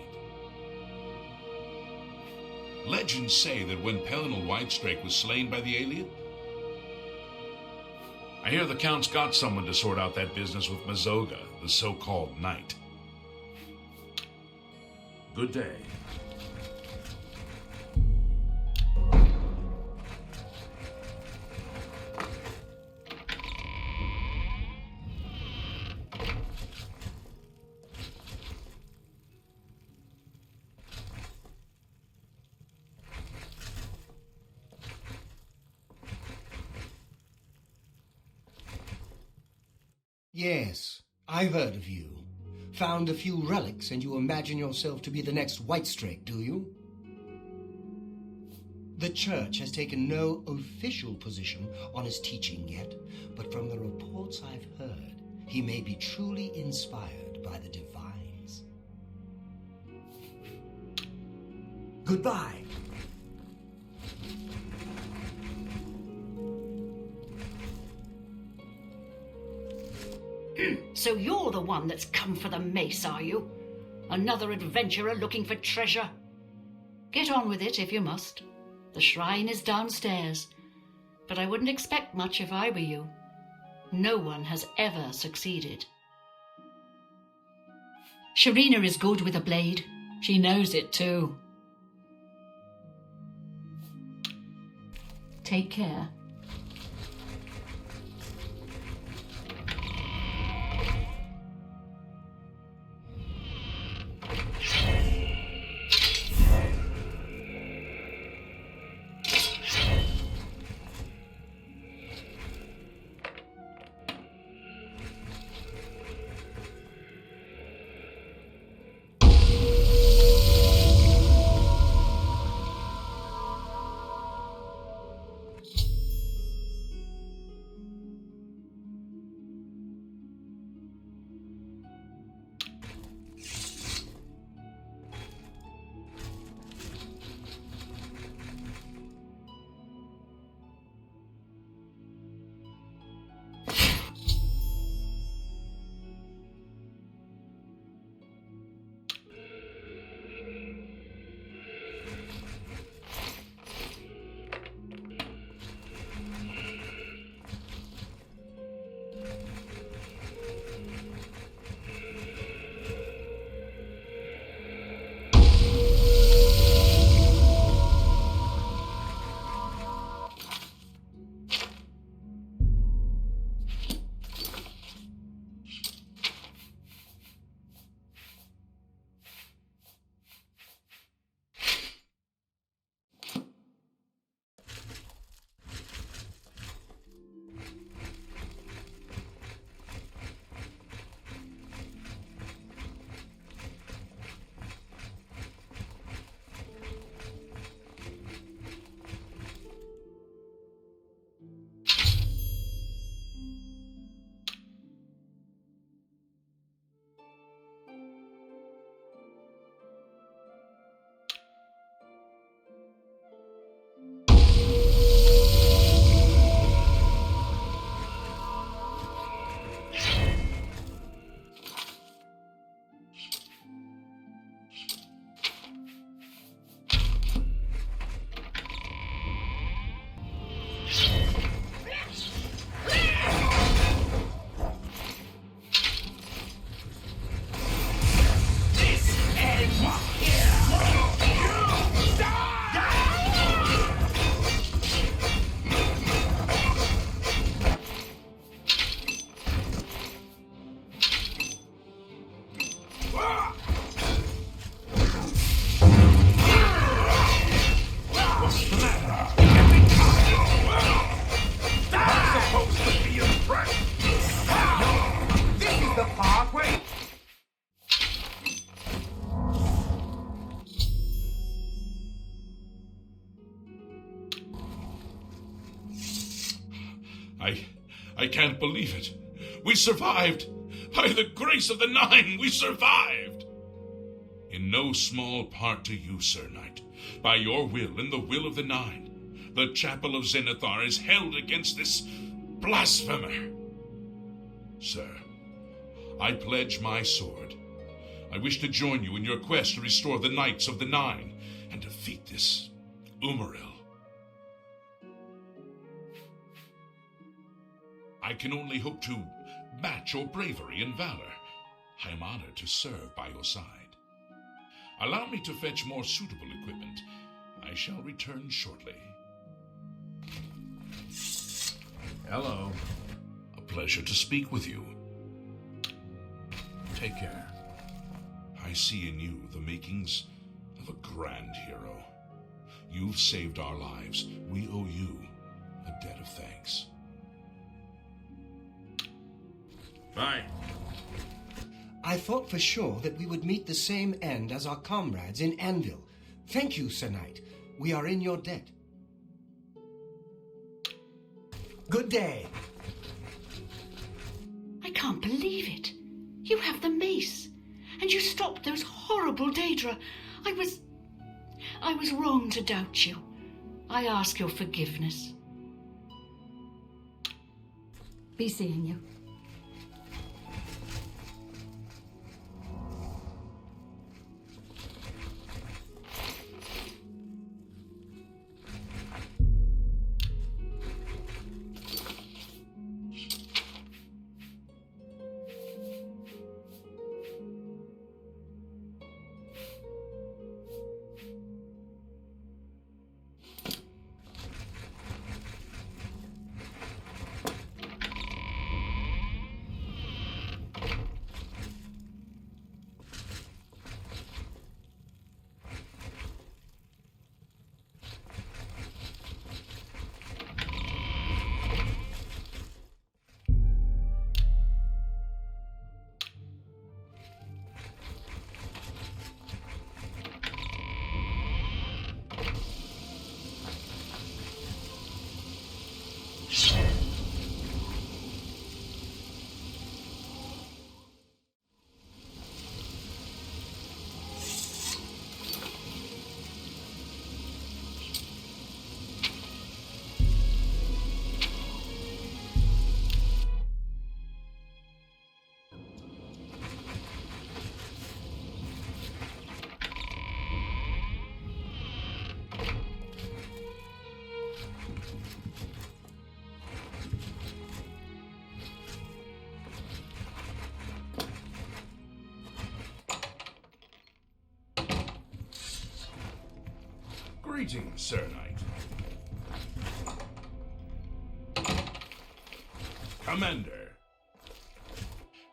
Legends say that when Pelennor Whitestrike was slain by the alien... I hear the Count's got someone to sort out that business with Mazoga, the so-called knight. Good day. Yes, I've heard of you. Found a few relics and you imagine yourself to be the next Whitestrake, do you? The Church has taken no official position on his teaching yet, but from the reports I've heard, he may be truly inspired by the divines. Goodbye. So you're the one that's come for the mace, are you? Another adventurer looking for treasure? Get on with it if you must. The shrine is downstairs, but I wouldn't expect much if I were you. No one has ever succeeded. Sharina is good with a blade. She knows it too. Take care. I can't believe it. We survived. By the grace of the Nine, we survived. In no small part to you, Sir Knight. By your will and the will of the Nine, the Chapel of Zenithar is held against this blasphemer. Sir, I pledge my sword. I wish to join you in your quest to restore the Knights of the Nine and defeat this Umaril. I can only hope to match your bravery and valor. I am honored to serve by your side. Allow me to fetch more suitable equipment. I shall return shortly. Hello. A pleasure to speak with you. Take care. I see in you the makings of a grand hero. You've saved our lives. We owe you a debt of thanks. Bye. I thought for sure that we would meet the same end as our comrades in Anvil. Thank you, Sir Knight. We are in your debt. Good day. I can't believe it. You have the mace. And you stopped those horrible Daedra. I was wrong to doubt you. I ask your forgiveness. Be seeing you. Greetings, Sir Knight. Commander.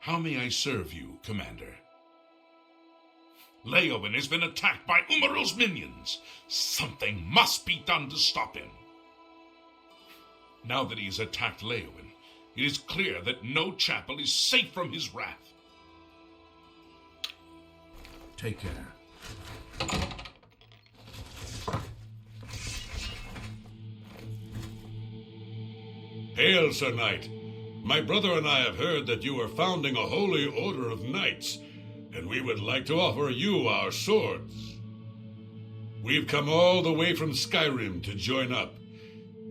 How may I serve you, Commander? Leowen has been attacked by Umarul's minions. Something must be done to stop him. Now that he has attacked Leowen, it is clear that no chapel is safe from his wrath. Take care. Hail, Sir Knight. My brother and I have heard that you are founding a holy order of knights, and we would like to offer you our swords. We've come all the way from Skyrim to join up.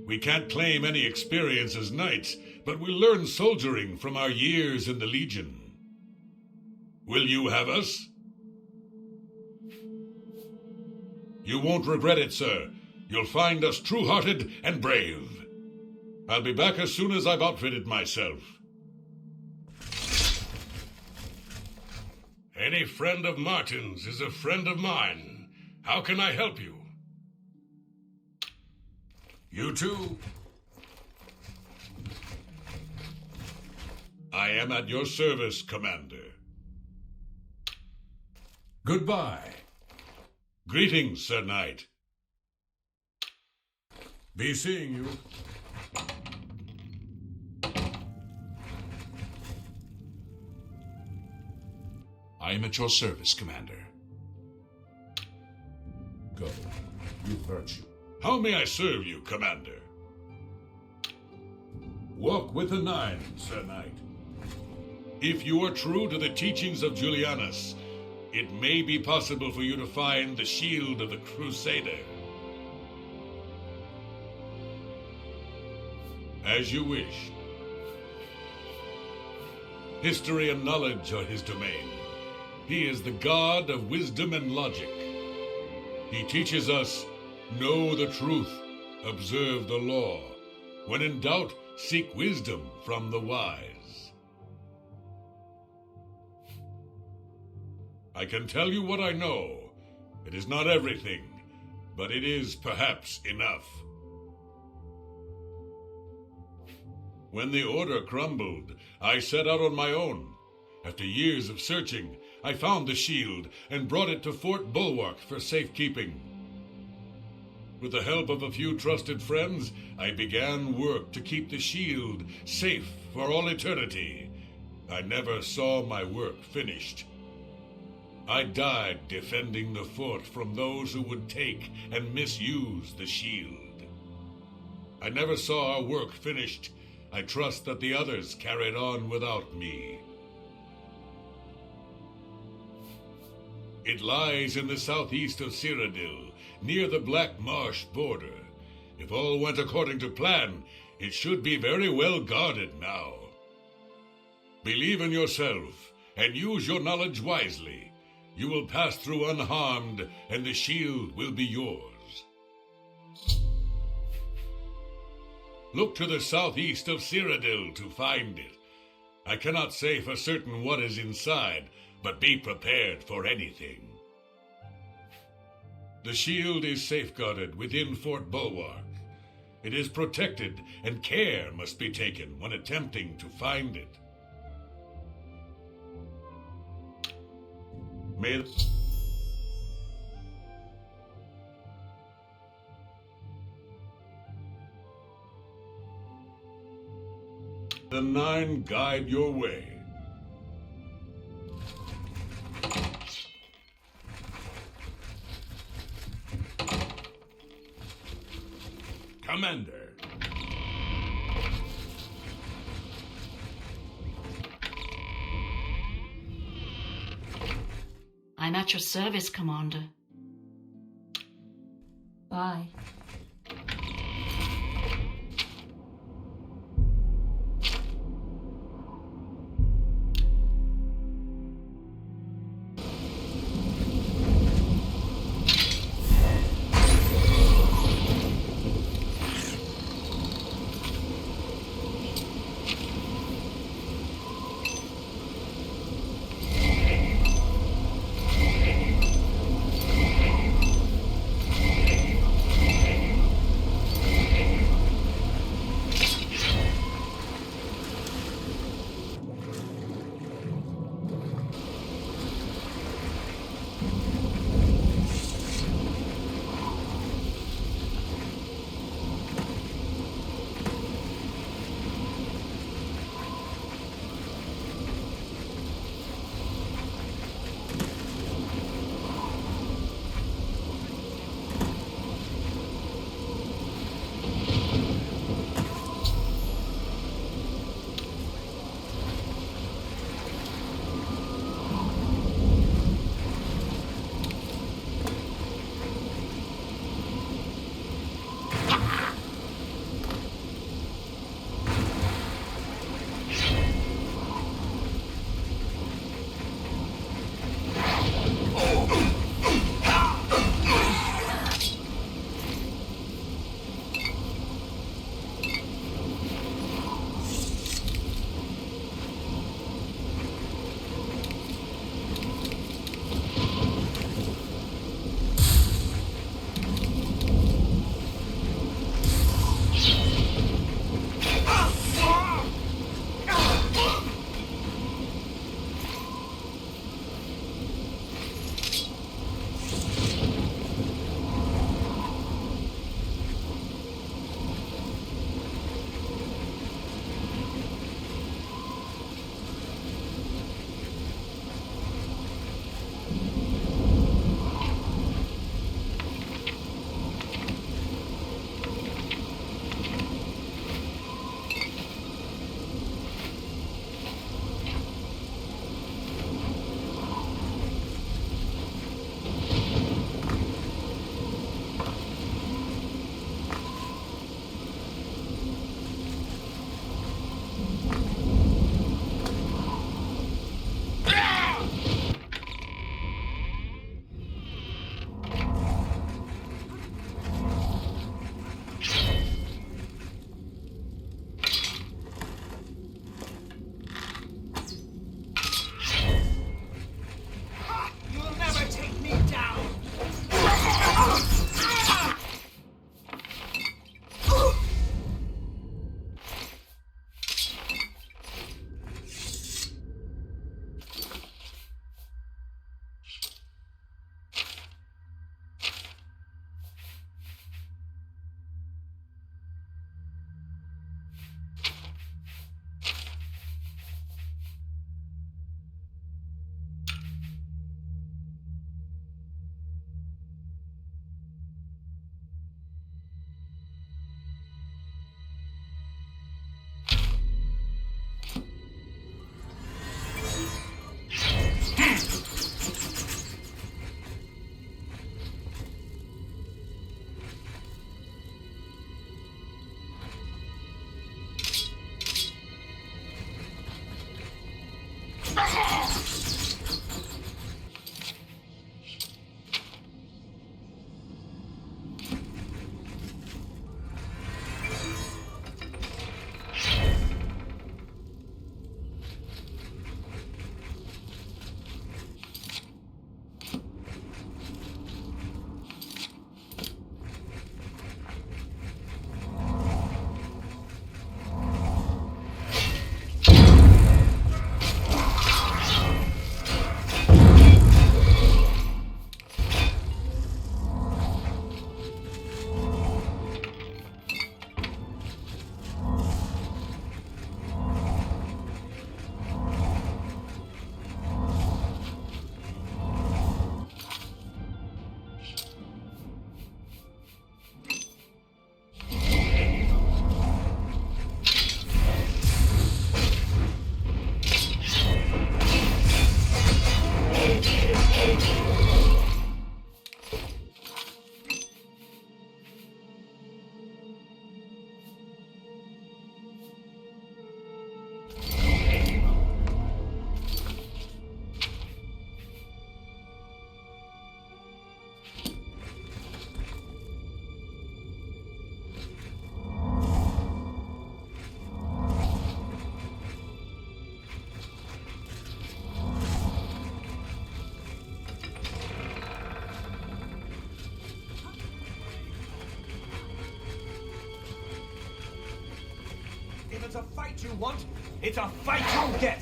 We can't claim any experience as knights, but we learn soldiering from our years in the Legion. Will you have us? You won't regret it, sir. You'll find us true-hearted and brave. I'll be back as soon as I've outfitted myself. Any friend of Martin's is a friend of mine. How can I help you? You too. I am at your service, Commander. Goodbye. Greetings, Sir Knight. Be seeing you. I am at your service, Commander. Go. With virtue. How may I serve you, Commander? Walk with the nine, Sir Knight. If you are true to the teachings of Julianus, it may be possible for you to find the shield of the Crusader. As you wish. History and knowledge are his domain. He is the god of wisdom and logic. He teaches us, know the truth, observe the law. When in doubt, seek wisdom from the wise. I can tell you what I know. It is not everything, but it is perhaps enough. When the order crumbled, I set out on my own. After years of searching, I found the shield and brought it to Fort Bulwark for safekeeping. With the help of a few trusted friends, I began work to keep the shield safe for all eternity. I never saw my work finished. I died defending the fort from those who would take and misuse the shield. I never saw our work finished. I trust that the others carried on without me. It lies in the southeast of Cyrodiil, near the Black Marsh border. If all went according to plan, it should be very well guarded now. Believe in yourself, and use your knowledge wisely. You will pass through unharmed, and the shield will be yours. Look to the southeast of Cyrodiil to find it. I cannot say for certain what is inside, but be prepared for anything. The shield is safeguarded within Fort Bulwark. It is protected, and care must be taken when attempting to find it. May the nine guide your way. Commander. I'm at your service, Commander. Bye. If it's a fight you want, it's a fight you'll get.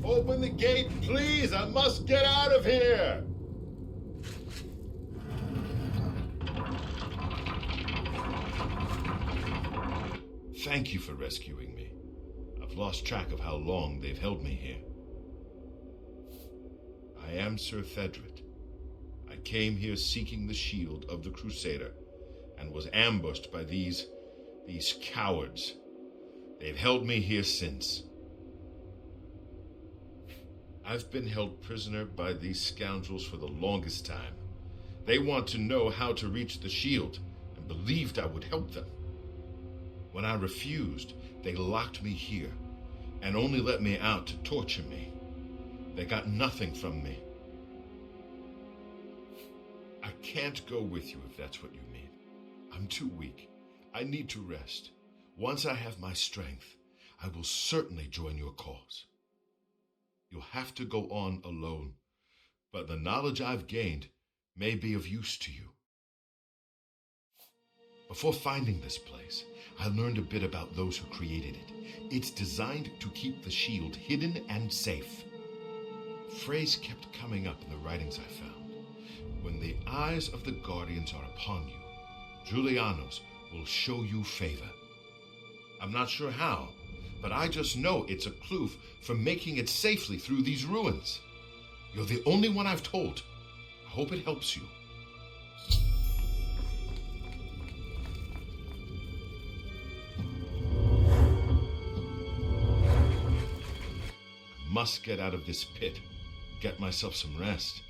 Open the gate, please! I must get out of here! Thank you for rescuing me. I've lost track of how long they've held me here. I am Sir Thedred. I came here seeking the shield of the Crusader and was ambushed by these cowards. They've held me here since. I've been held prisoner by these scoundrels for the longest time. They want to know how to reach the shield and believed I would help them. When I refused, they locked me here and only let me out to torture me. They got nothing from me. I can't go with you if that's what you mean. I'm too weak. I need to rest. Once I have my strength, I will certainly join your cause. You'll have to go on alone, but the knowledge I've gained may be of use to you. Before finding this place, I learned a bit about those who created it. It's designed to keep the shield hidden and safe. A phrase kept coming up in the writings I found. When the eyes of the Guardians are upon you, Julianos will show you favor. I'm not sure how, but I just know it's a clue for making it safely through these ruins. You're the only one I've told. I hope it helps you. I must get out of this pit, get myself some rest.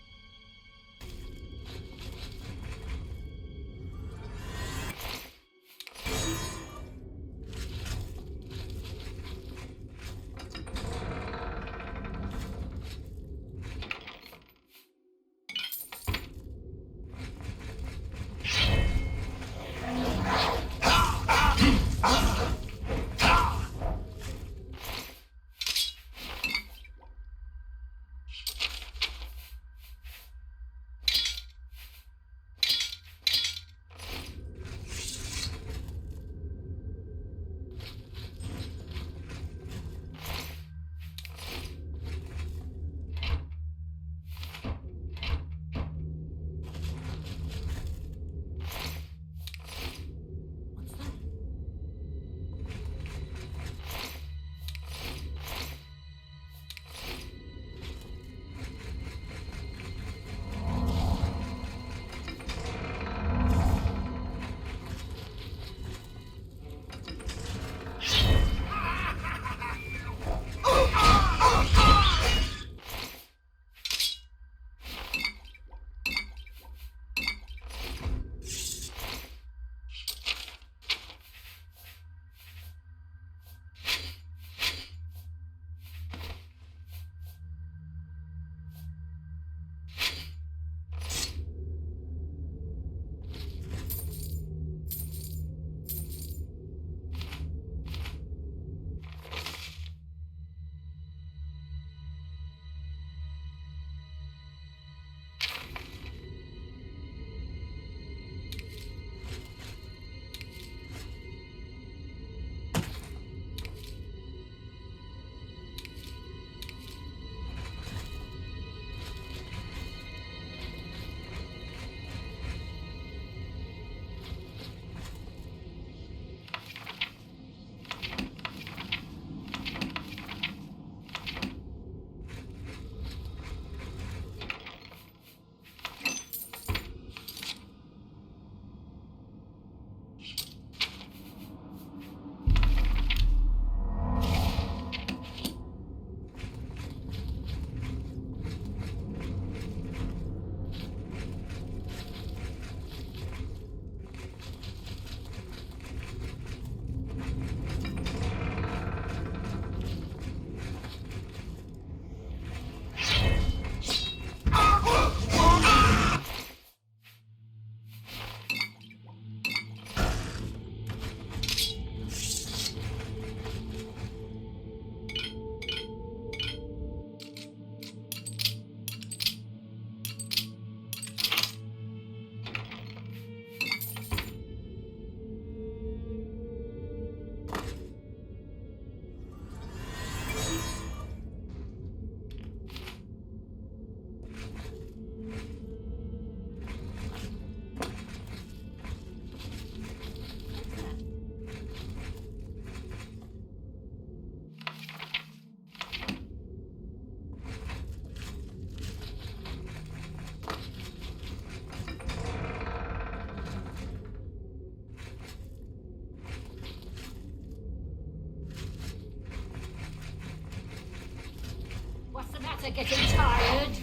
Are getting tired.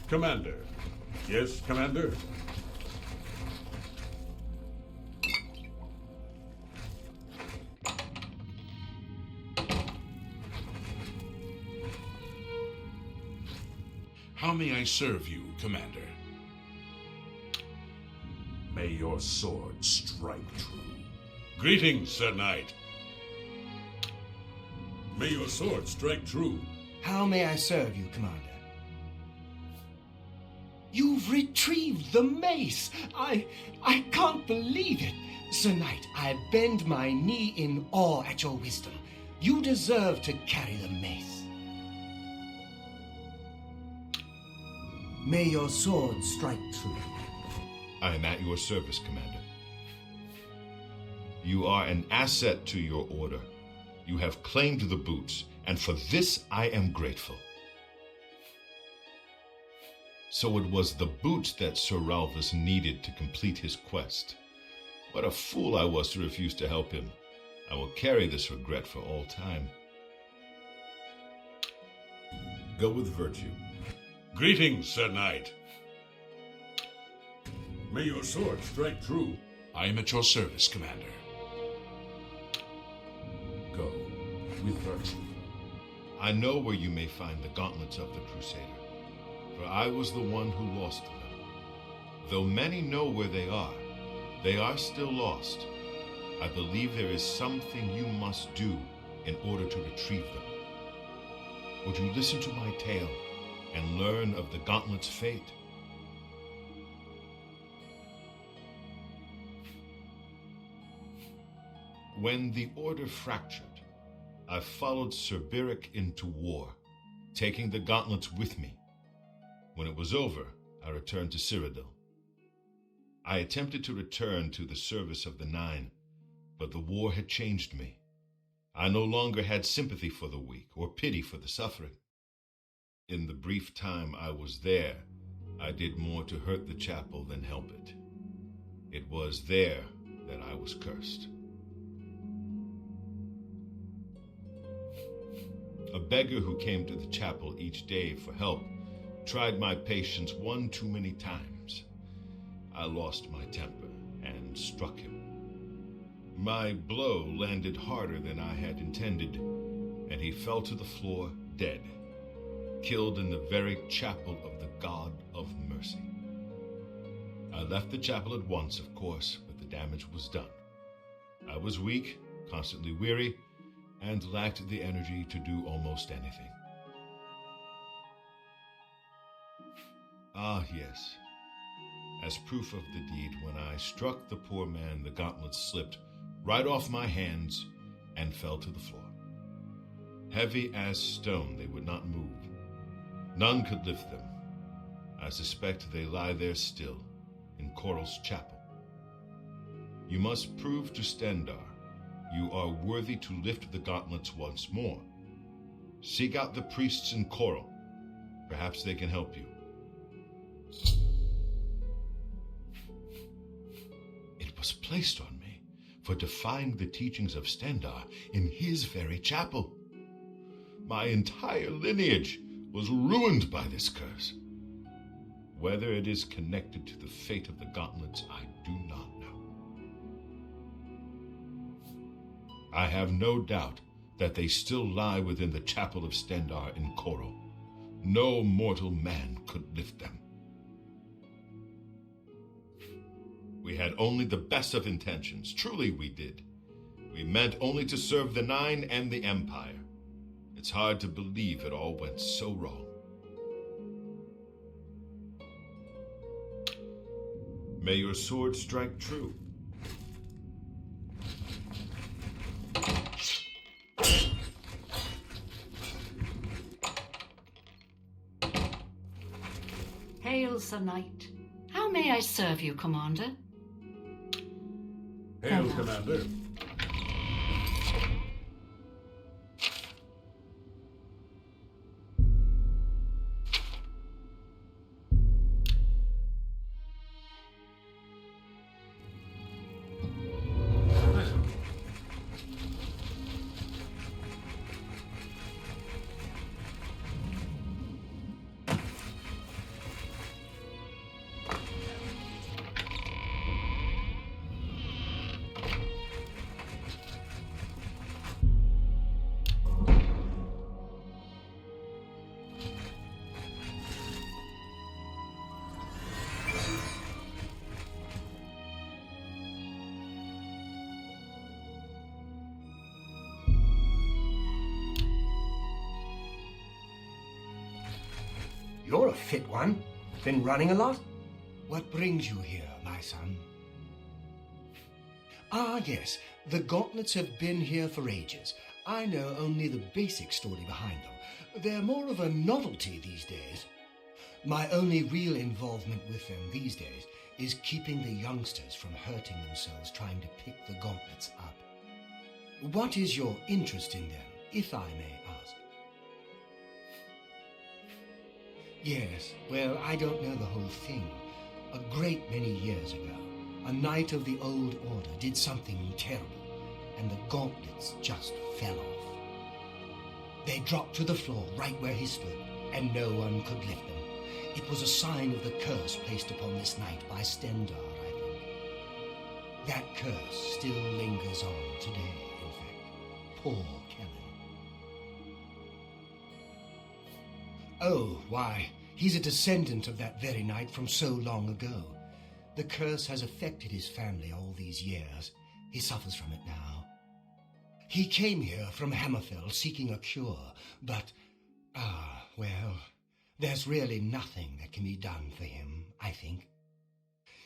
Commander. Yes, Commander? How may I serve you, Commander? May your sword strike true. Greetings, Sir Knight. May your sword strike true. How may I serve you, Commander? You've retrieved the mace! I can't believe it! Sir Knight, I bend my knee in awe at your wisdom. You deserve to carry the mace. May your sword strike true. I am at your service, Commander. You are an asset to your order. You have claimed the boots, and for this I am grateful. So it was the boots that Sir Ralphus needed to complete his quest. What a fool I was to refuse to help him. I will carry this regret for all time. Go with virtue. Greetings, Sir Knight. May your sword strike true. I am at your service, Commander. Go with virtue. I know where you may find the gauntlets of the Crusader, for I was the one who lost them. Though many know where they are still lost. I believe there is something you must do in order to retrieve them. Would you listen to my tale and learn of the gauntlet's fate? When the order fractured, I followed Sir Beric into war, taking the gauntlets with me. When it was over, I returned to Cyrodiil. I attempted to return to the service of the Nine, but the war had changed me. I no longer had sympathy for the weak or pity for the suffering. In the brief time I was there, I did more to hurt the chapel than help it. It was there that I was cursed. A beggar who came to the chapel each day for help tried my patience one too many times. I lost my temper and struck him. My blow landed harder than I had intended, and he fell to the floor dead, killed in the very chapel of the God of Mercy. I left the chapel at once, of course, but the damage was done. I was weak, constantly weary, and lacked the energy to do almost anything. Ah, yes. As proof of the deed, when I struck the poor man, the gauntlets slipped right off my hands and fell to the floor. Heavy as stone, they would not move. None could lift them. I suspect they lie there still, in Coral's chapel. You must prove to Stendarr you are worthy to lift the gauntlets once more. Seek out the priests in Coral. Perhaps they can help you. It was placed on me for defying the teachings of Stendarr in his very chapel. My entire lineage was ruined by this curse. Whether it is connected to the fate of the gauntlets, I do not know. I have no doubt that they still lie within the chapel of Stendarr in Coral. No mortal man could lift them. We had only the best of intentions. Truly we did. We meant only to serve the Nine and the Empire. It's hard to believe it all went so wrong. May your sword strike true. Hail, Sir Knight. How may I serve you, Commander? Hail, Commander. fit one. Been running a lot? What brings you here, my son? Ah, yes. The gauntlets have been here for ages. I know only the basic story behind them. They're more of a novelty these days. My only real involvement with them these days is keeping the youngsters from hurting themselves trying to pick the gauntlets up. What is your interest in them, if I may ask? Yes, well, I don't know the whole thing. A great many years ago, a knight of the old order did something terrible, and the gauntlets just fell off. They dropped to the floor right where he stood, and no one could lift them. It was a sign of the curse placed upon this knight by Stendar, I think. That curse still lingers on today, in fact. Poor Kellen. Oh, why, he's a descendant of that very knight from so long ago. The curse has affected his family all these years. He suffers from it now. He came here from Hammerfell seeking a cure, but, well, there's really nothing that can be done for him, I think.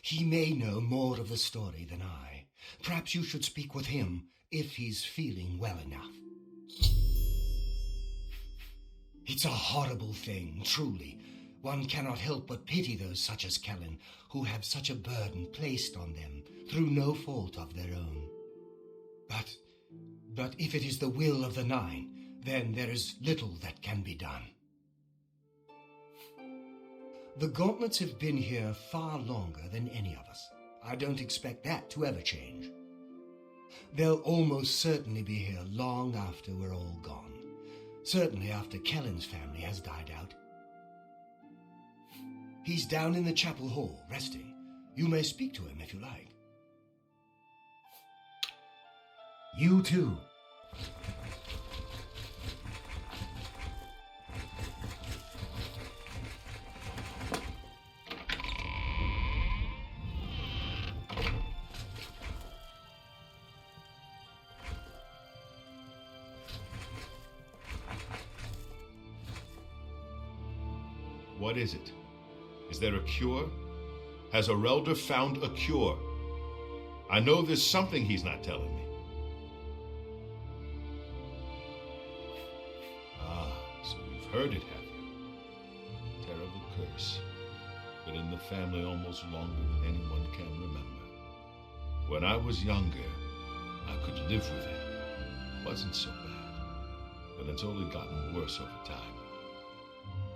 He may know more of the story than I. Perhaps you should speak with him if he's feeling well enough. It's a horrible thing, truly. One cannot help but pity those such as Kellen, who have such a burden placed on them through no fault of their own. But if it is the will of the Nine, then there is little that can be done. The gauntlets have been here far longer than any of us. I don't expect that to ever change. They'll almost certainly be here long after we're all gone. Certainly after Kellen's family has died out. He's down in the chapel hall, resting. You may speak to him if you like. You too. What is it? Is there a cure? Has Arelder found a cure? I know there's something he's not telling me. Ah, so you've heard it, have you? Terrible curse. Been in the family almost longer than anyone can remember. When I was younger, I could live with it. Wasn't so bad. But it's only gotten worse over time.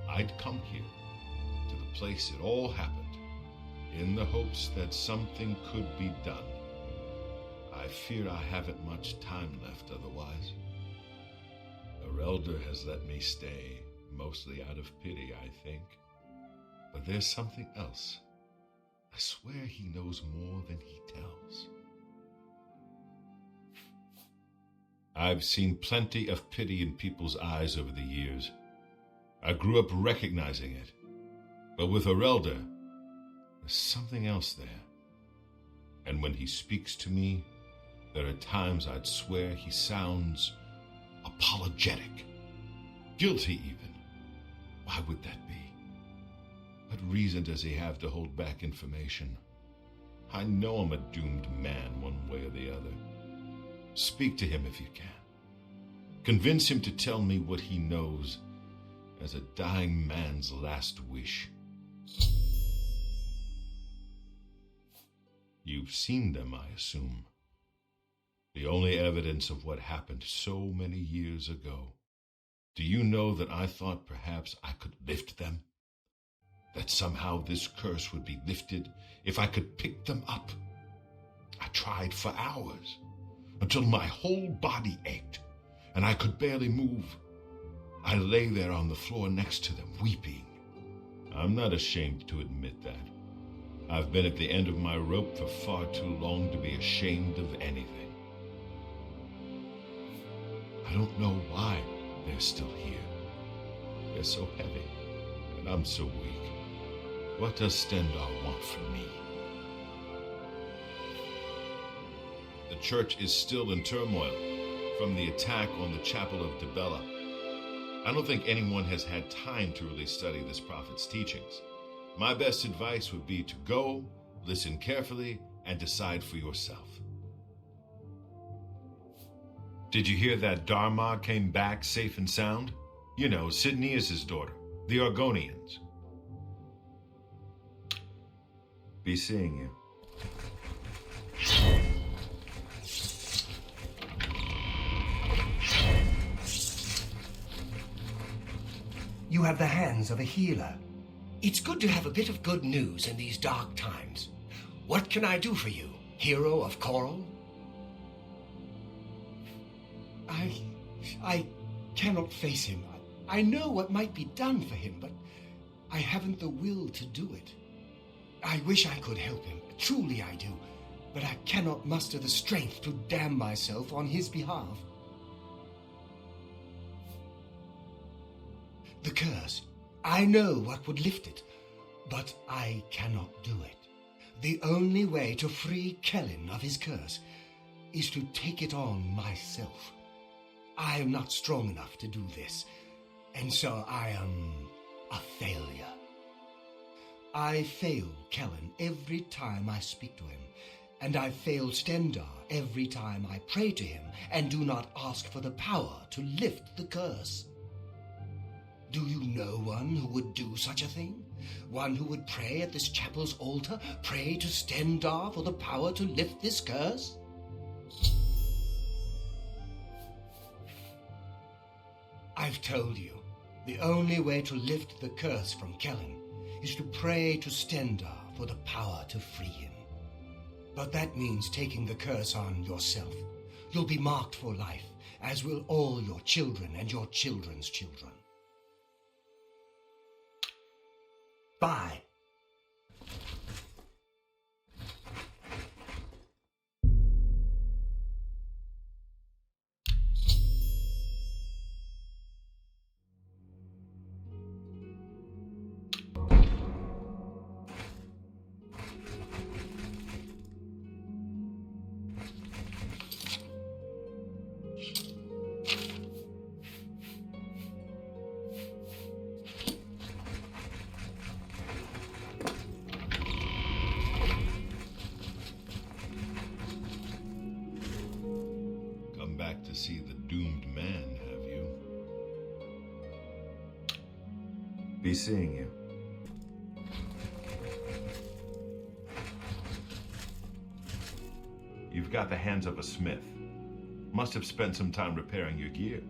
I'd come here, to the place it all happened, in the hopes that something could be done. I fear I haven't much time left otherwise. Arelder has let me stay, mostly out of pity, I think. But there's something else. I swear he knows more than he tells. I've seen plenty of pity in people's eyes over the years. I grew up recognizing it. But with Arelder, there's something else there. And when he speaks to me, there are times I'd swear he sounds apologetic. Guilty, even. Why would that be? What reason does he have to hold back information? I know I'm a doomed man one way or the other. Speak to him if you can. Convince him to tell me what he knows as a dying man's last wish. You've seen them, I assume. The only evidence of what happened so many years ago. Do you know that I thought perhaps I could lift them? That somehow this curse would be lifted if I could pick them up? I tried for hours, until my whole body ached, and I could barely move. I lay there on the floor next to them, weeping. I'm not ashamed to admit that. I've been at the end of my rope for far too long to be ashamed of anything. I don't know why they're still here. They're so heavy, and I'm so weak. What does Stendar want from me? The church is still in turmoil from the attack on the chapel of Dibella. I don't think anyone has had time to really study this prophet's teachings. My best advice would be to go, listen carefully, and decide for yourself. Did you hear that Dharma came back safe and sound? You know, Sidneus's daughter, the Argonians. Be seeing you. You have the hands of a healer. It's good to have a bit of good news in these dark times. What can I do for you, hero of Coral? I cannot face him. I know what might be done for him, but I haven't the will to do it. I wish I could help him. Truly I do. But I cannot muster the strength to damn myself on his behalf. The curse. I know what would lift it, but I cannot do it. The only way to free Kellen of his curse is to take it on myself. I am not strong enough to do this, and so I am a failure. I fail Kellen every time I speak to him, and I fail Stendar every time I pray to him and do not ask for the power to lift the curse. Do you know one who would do such a thing? One who would pray at this chapel's altar, pray to Stendar for the power to lift this curse? I've told you, the only way to lift the curse from Kellen is to pray to Stendar for the power to free him. But that means taking the curse on yourself. You'll be marked for life, as will all your children and your children's children. Bye. Back to see the doomed man, have you? Be seeing you. You've got the hands of a smith. Must have spent some time repairing your gear.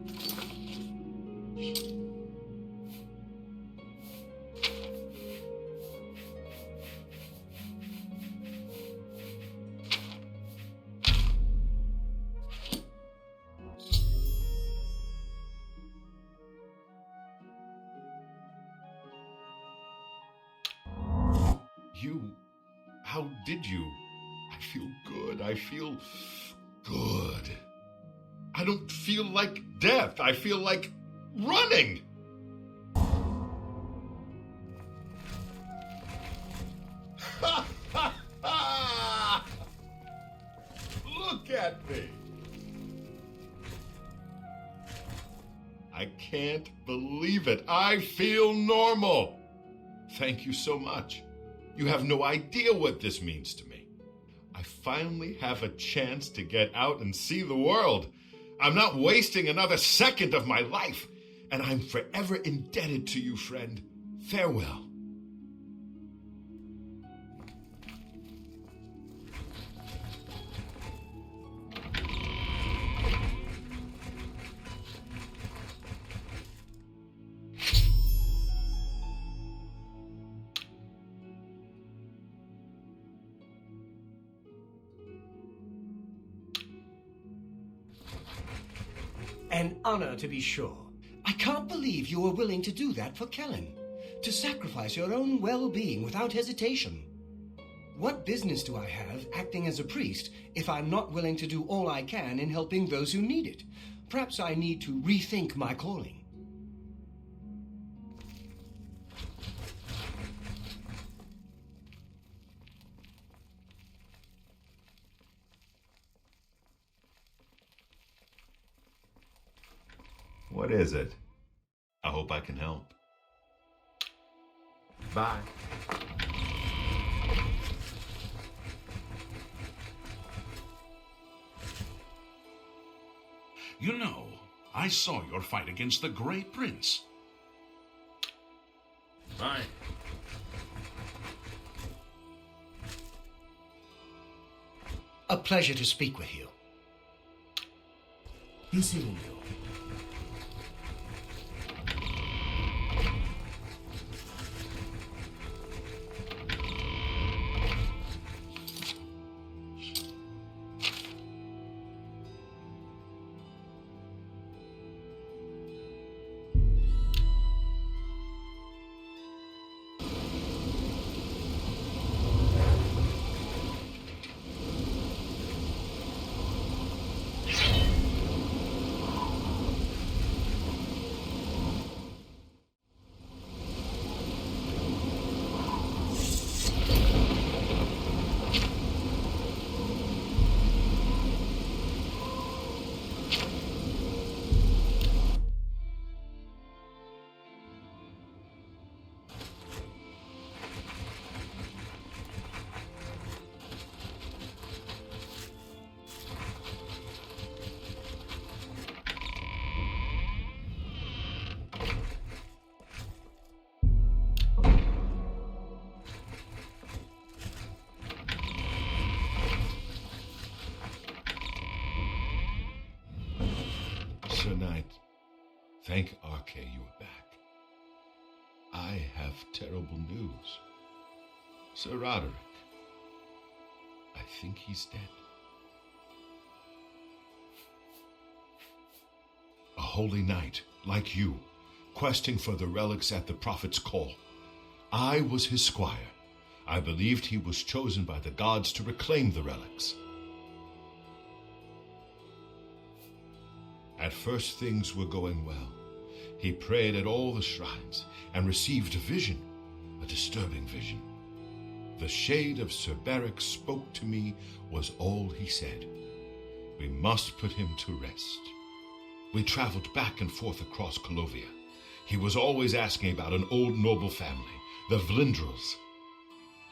How did you? I feel good. I feel good. I don't feel like death. I feel like running. Ha ha ha! Look at me. I can't believe it. I feel normal. Thank you so much. You have no idea what this means to me. I finally have a chance to get out and see the world. I'm not wasting another second of my life, and I'm forever indebted to you, friend. Farewell. An honor, to be sure. I can't believe you were willing to do that for Kellen. To sacrifice your own well-being without hesitation. What business do I have acting as a priest if I'm not willing to do all I can in helping those who need it? Perhaps I need to rethink my calling. What is it? hope I can help. Bye. You know, I saw your fight against the Great Prince. Bye. A pleasure to speak with you. Cyrodiil. Sir Knight, thank Arche you are back. I have terrible news. Sir Roderick, I think he's dead. A holy knight, like you, questing for the relics at the prophet's call. I was his squire. I believed he was chosen by the gods to reclaim the relics. At first things were going well. He prayed at all the shrines and received a vision, a disturbing vision. The shade of Sir Beric spoke to me was all he said. We must put him to rest. We traveled back and forth across Colovia. He was always asking about an old noble family, the Vlindrels.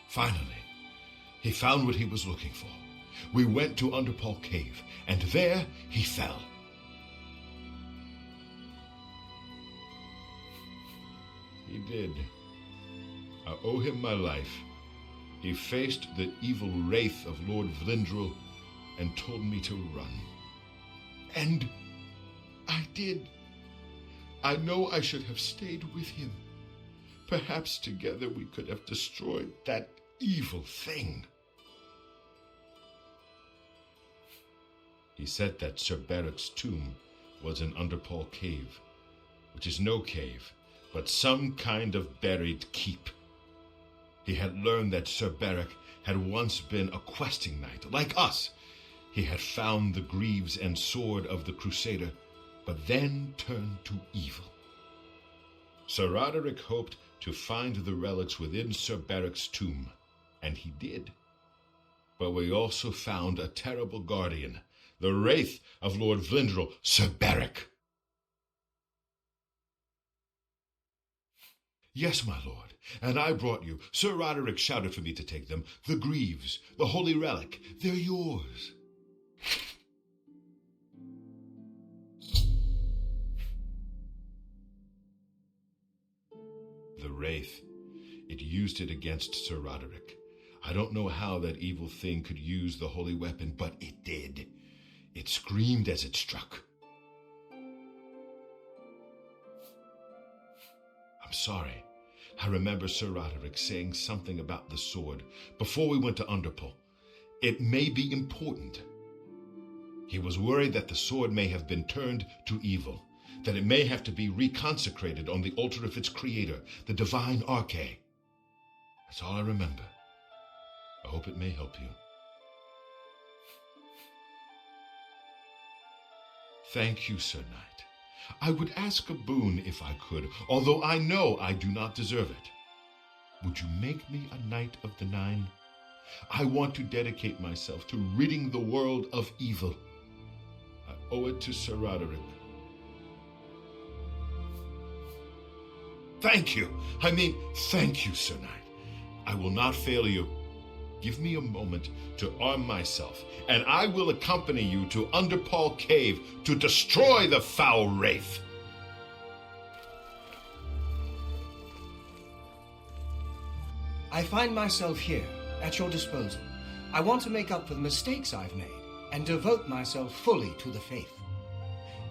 Finally, he found what he was looking for. We went to Underpall Cave, and there he fell. He did. I owe him my life. He faced the evil wraith of Lord Vlindrel and told me to run. And I did. I know I should have stayed with him. Perhaps together we could have destroyed that evil thing. He said that Sir Beric's tomb was in Underpall Cave, which is no cave, but some kind of buried keep. He had learned that Sir Beric had once been a questing knight, like us. He had found the greaves and sword of the Crusader, but then turned to evil. Sir Roderick hoped to find the relics within Sir Beric's tomb, and he did. But we also found a terrible guardian, the wraith of Lord Vlindrel, Sir Beric. Yes, my lord, and I brought you. Sir Roderick shouted for me to take them. The greaves, the holy relic, they're yours. The wraith, it used it against Sir Roderick. I don't know how that evil thing could use the holy weapon, but it did. It screamed as it struck. I'm sorry. I remember Sir Roderick saying something about the sword before we went to Underpall. It may be important. He was worried that the sword may have been turned to evil, that it may have to be reconsecrated on the altar of its creator, the divine Arche. That's all I remember. I hope it may help you. Thank you, Sir Knight. I would ask a boon if I could, although I know I do not deserve it. Would you make me a Knight of the Nine? I want to dedicate myself to ridding the world of evil. I owe it to Sir Roderick. Thank you. I mean, thank you, Sir Knight. I will not fail you. Give me a moment to arm myself, and I will accompany you to Underpaw Cave to destroy the foul wraith. I find myself here, at your disposal. I want to make up for the mistakes I've made, and devote myself fully to the faith.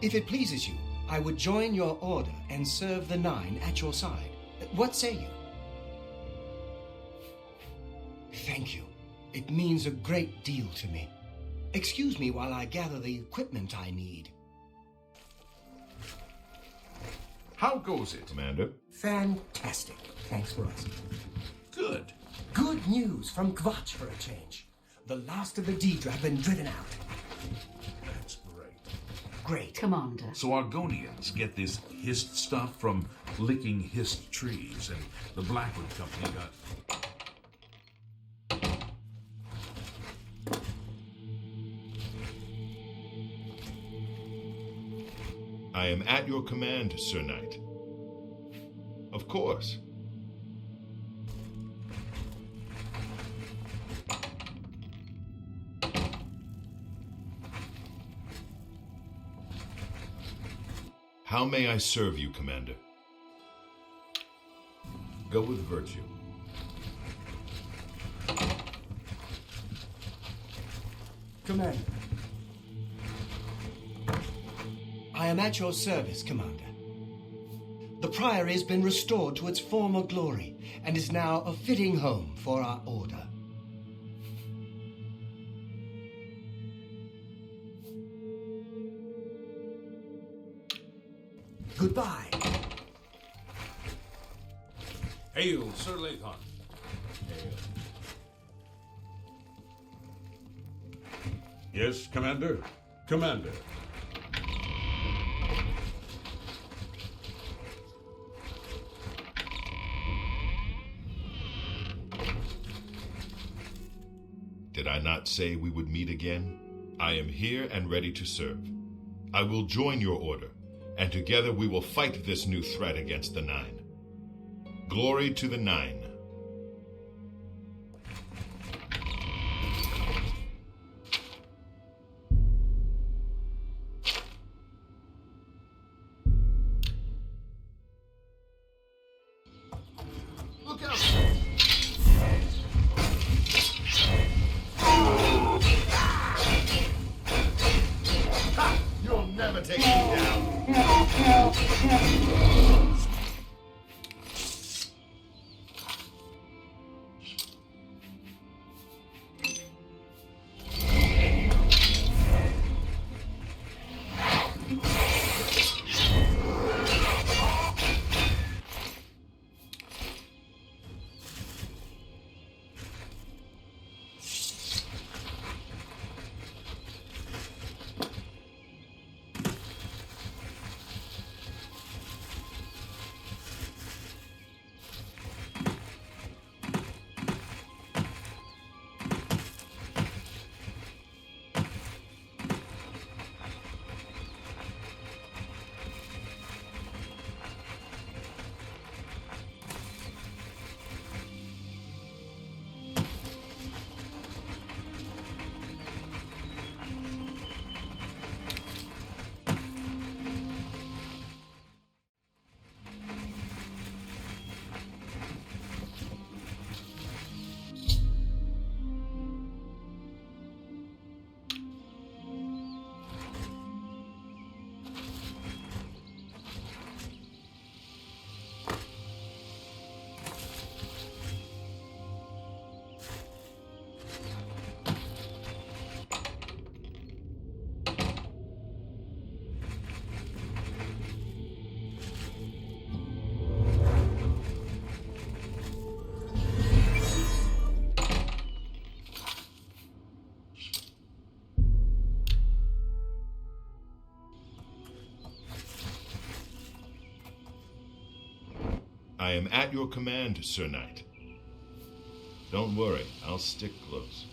If it pleases you, I would join your order and serve the Nine at your side. What say you? Thank you. It means a great deal to me. Excuse me while I gather the equipment I need. How goes it? Commander? Fantastic. Thanks for asking. Good. Good news from Kvatch for a change. The last of the Daedra have been driven out. That's great. Great. Commander. So Argonians get this hist stuff from licking hist trees, and the Blackwood Company got... I am at your command, Sir Knight. Of course. How may I serve you, Commander? Go with virtue. Commander. I am at your service, Commander. The Priory has been restored to its former glory, and is now a fitting home for our order. Goodbye. Hail, Sir Lathon. Hail. Yes, Commander? Commander. Did I not say we would meet again? I am here and ready to serve. I will join your order, and together we will fight this new threat against the Nine. Glory to the Nine. Look out! Ha! You'll never take me down. I am at your command, Sir Knight. Don't worry, I'll stick close.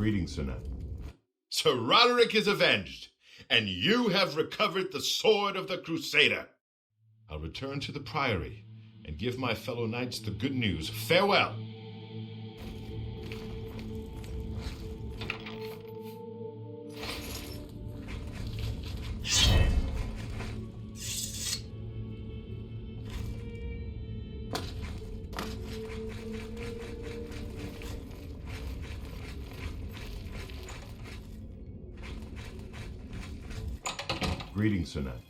Greetings, Sir Knight. Sir Roderick is avenged, and you have recovered the sword of the Crusader. I'll return to the Priory and give my fellow knights the good news. Farewell. Greetings, Sir Knight.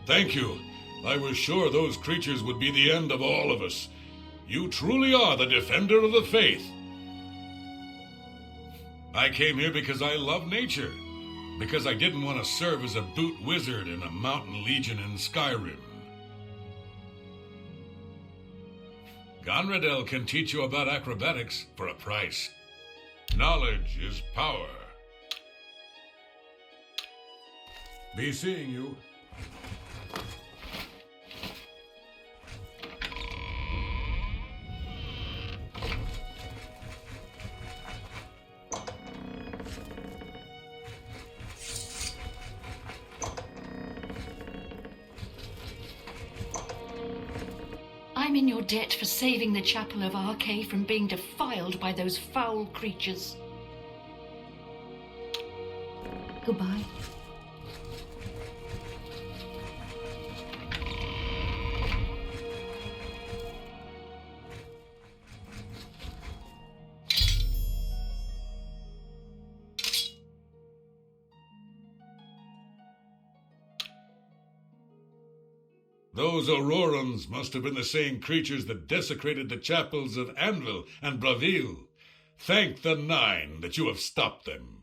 Thank you. I was sure those creatures would be the end of all of us. You truly are the defender of the faith. I came here because I love nature. Because I didn't want to serve as a boot wizard in a mountain legion in Skyrim. Gonradel can teach you about acrobatics for a price. Knowledge is power. Be seeing you. I'm in your debt for saving the Chapel of Archay from being defiled by those foul creatures. Goodbye. Those Aurorans must have been the same creatures that desecrated the chapels of Anvil and Bravil. Thank the Nine that you have stopped them.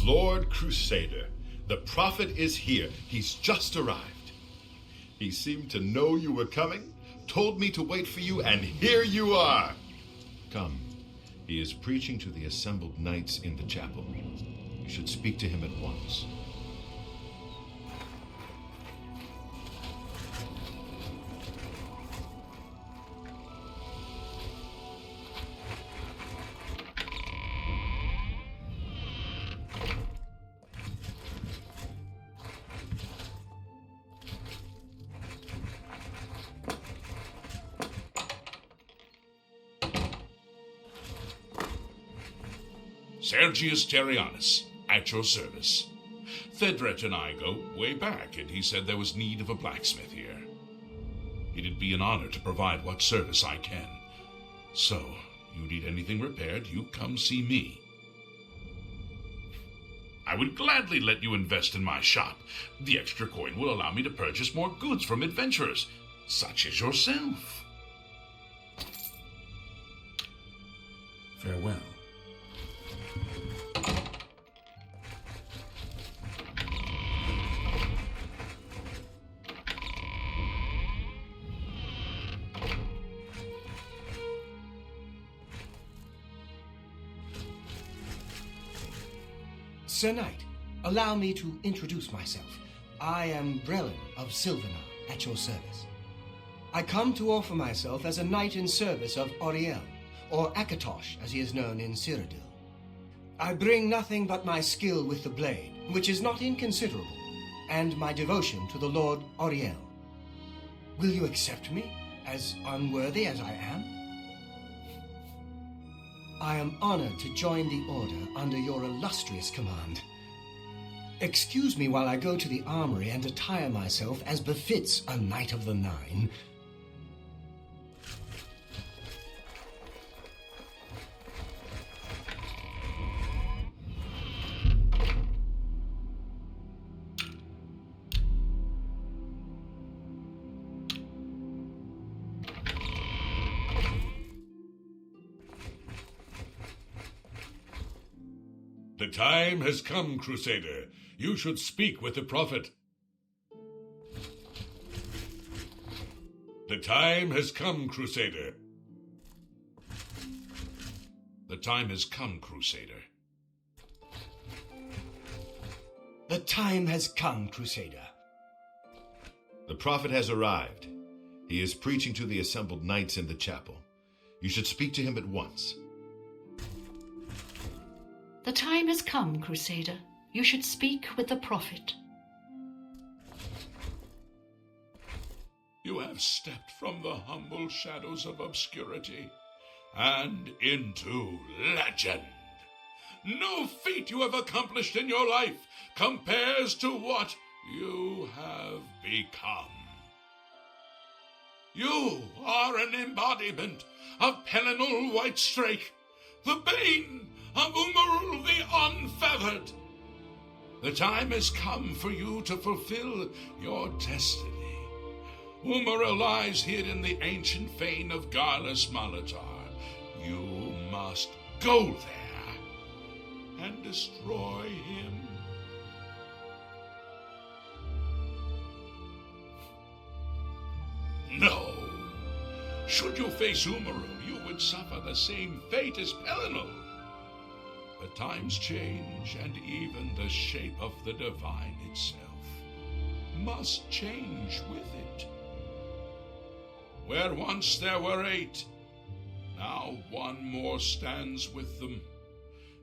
Lord Crusader, the prophet is here. He's just arrived. He seemed to know you were coming, told me to wait for you, and here you are. Come. He is preaching to the assembled knights in the chapel. You should speak to him at once. Sergius Terrianus, at your service. Thedret and I go way back, and he said there was need of a blacksmith here. It'd be an honor to provide what service I can. So, you need anything repaired, you come see me. I would gladly let you invest in my shop. The extra coin will allow me to purchase more goods from adventurers, such as yourself. Farewell. Sir Knight, allow me to introduce myself. I am Brelin of Sylvanar, at your service. I come to offer myself as a knight in service of Auriel, or Akatosh, as he is known in Cyrodiil. I bring nothing but my skill with the blade, which is not inconsiderable, and my devotion to the Lord Auriel. Will you accept me, as unworthy as I am? I am honored to join the Order under your illustrious command. Excuse me while I go to the armory and attire myself as befits a Knight of the Nine. The time has come, Crusader. You should speak with the prophet. The time has come, Crusader. The time has come, Crusader. The time has come, Crusader. The prophet has arrived. He is preaching to the assembled knights in the chapel. You should speak to him at once. The time has come, Crusader. You should speak with the prophet. You have stepped from the humble shadows of obscurity and into legend. No feat you have accomplished in your life compares to what you have become. You are an embodiment of Pelinal Whitestrake, the bane of Umarul the Unfeathered. The time has come for you to fulfill your destiny. Umarul lies hid in the ancient fane of Garlus Malatar. You must go there and destroy him. No. Should you face Umarul, you would suffer the same fate as Pelinal. The times change, and even the shape of the divine itself must change with it. Where once there were 8, now one more stands with them,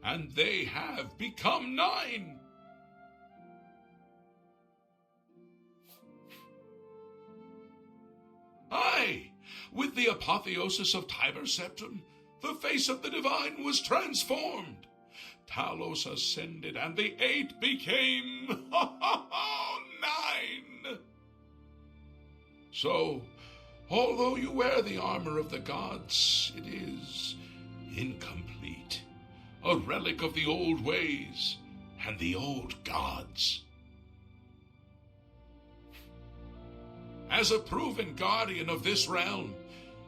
and they have become 9. I with the apotheosis of Tiber Septim, the face of the divine was transformed. Talos ascended, and the 8 became 9. So, although you wear the armor of the gods, it is incomplete, a relic of the old ways and the old gods. As a proven guardian of this realm,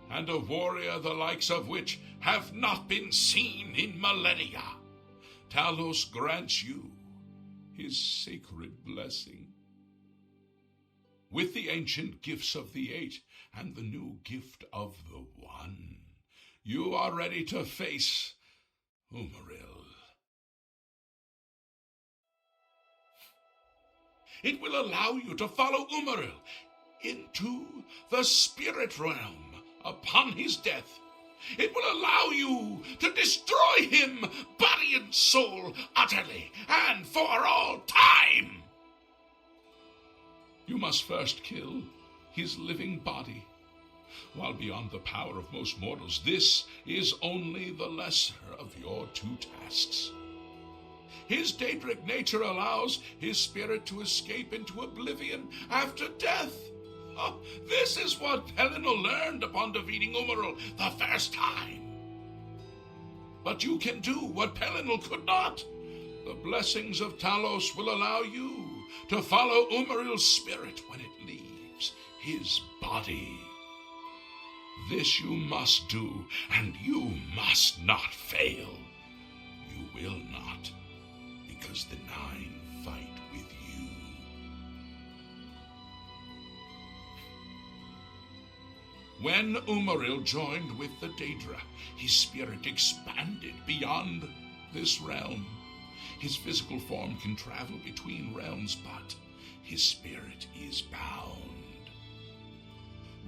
and a warrior the likes of which have not been seen in millennia, Talos grants you his sacred blessing. With the ancient gifts of the 8 and the new gift of the 1, you are ready to face Umaril. It will allow you to follow Umaril into the spirit realm upon his death. It will allow you to destroy him, body and soul, utterly and for all time. You must first kill his living body. While beyond the power of most mortals, this is only the lesser of your 2 tasks. His Daedric nature allows his spirit to escape into oblivion after death. Oh, this is what Pelennor learned upon defeating Umaril the first time. But you can do what Pelennor could not. The blessings of Talos will allow you to follow Umaril's spirit when it leaves his body. This you must do, and you must not fail. You will not, because the 9 fight with you. When Umaril joined with the Daedra, his spirit expanded beyond this realm. His physical form can travel between realms, but his spirit is bound.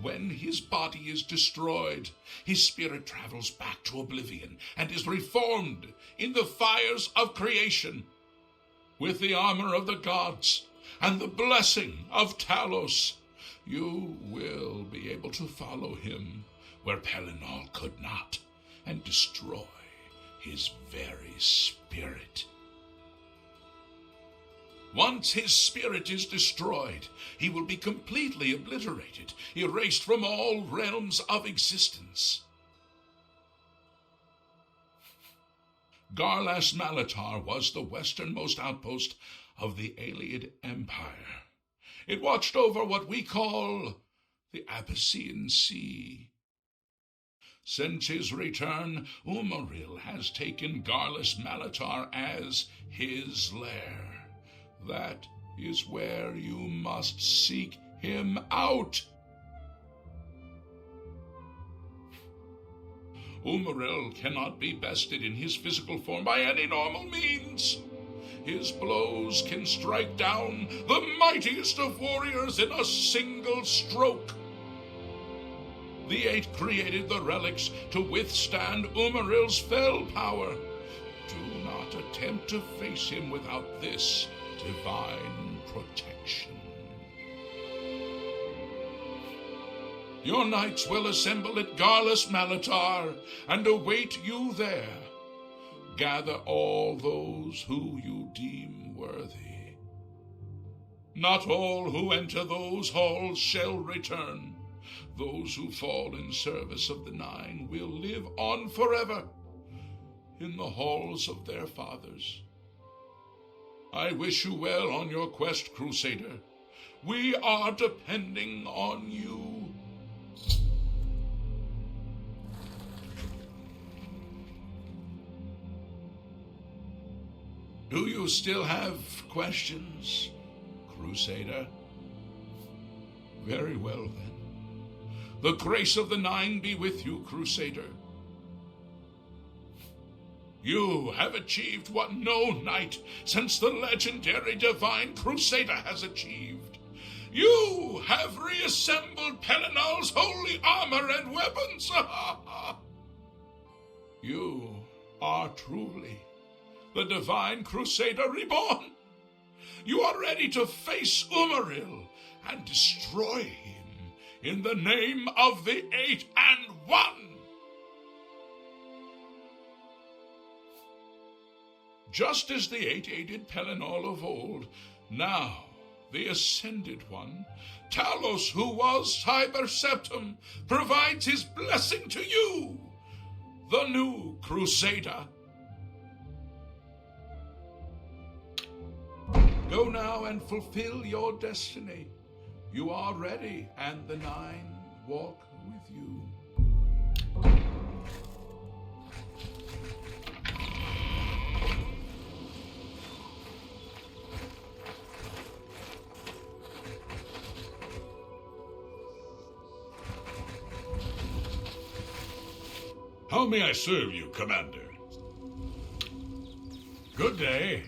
When his body is destroyed, his spirit travels back to oblivion and is reformed in the fires of creation. With the armor of the gods and the blessing of Talos, you will be able to follow him where Pelennor could not and destroy his very spirit. Once his spirit is destroyed, he will be completely obliterated, erased from all realms of existence. Garlas Malatar was the westernmost outpost of the Ayleid Empire. It watched over what we call the Abyssinian Sea. Since his return, Umaril has taken Garlas Malatar as his lair. That is where you must seek him out. Umaril cannot be bested in his physical form by any normal means. His blows can strike down the mightiest of warriors in a single stroke. The 8 created the relics to withstand Umaril's fell power. Do not attempt to face him without this divine protection. Your knights will assemble at Garlas Malatar and await you there. Gather all those who you deem worthy. Not all who enter those halls shall return. Those who fall in service of the 9 will live on forever in the halls of their fathers. I wish you well on your quest, Crusader. We are depending on you. Do you still have questions, Crusader? Very well, then. The grace of the 9 be with you, Crusader. You have achieved what no knight since the legendary divine Crusader has achieved. You have reassembled Pellennor's holy armor and weapons. You are truly the divine Crusader reborn. You are ready to face Umaril and destroy him in the name of the 8 and 1. Just as the 8 aided Pelennor of old, now the Ascended One, Talos, who was Cyber Septum, provides his blessing to you, the new Crusader. Go now and fulfill your destiny. You are ready, and the 9 walk with you. How may I serve you, Commander? Good day.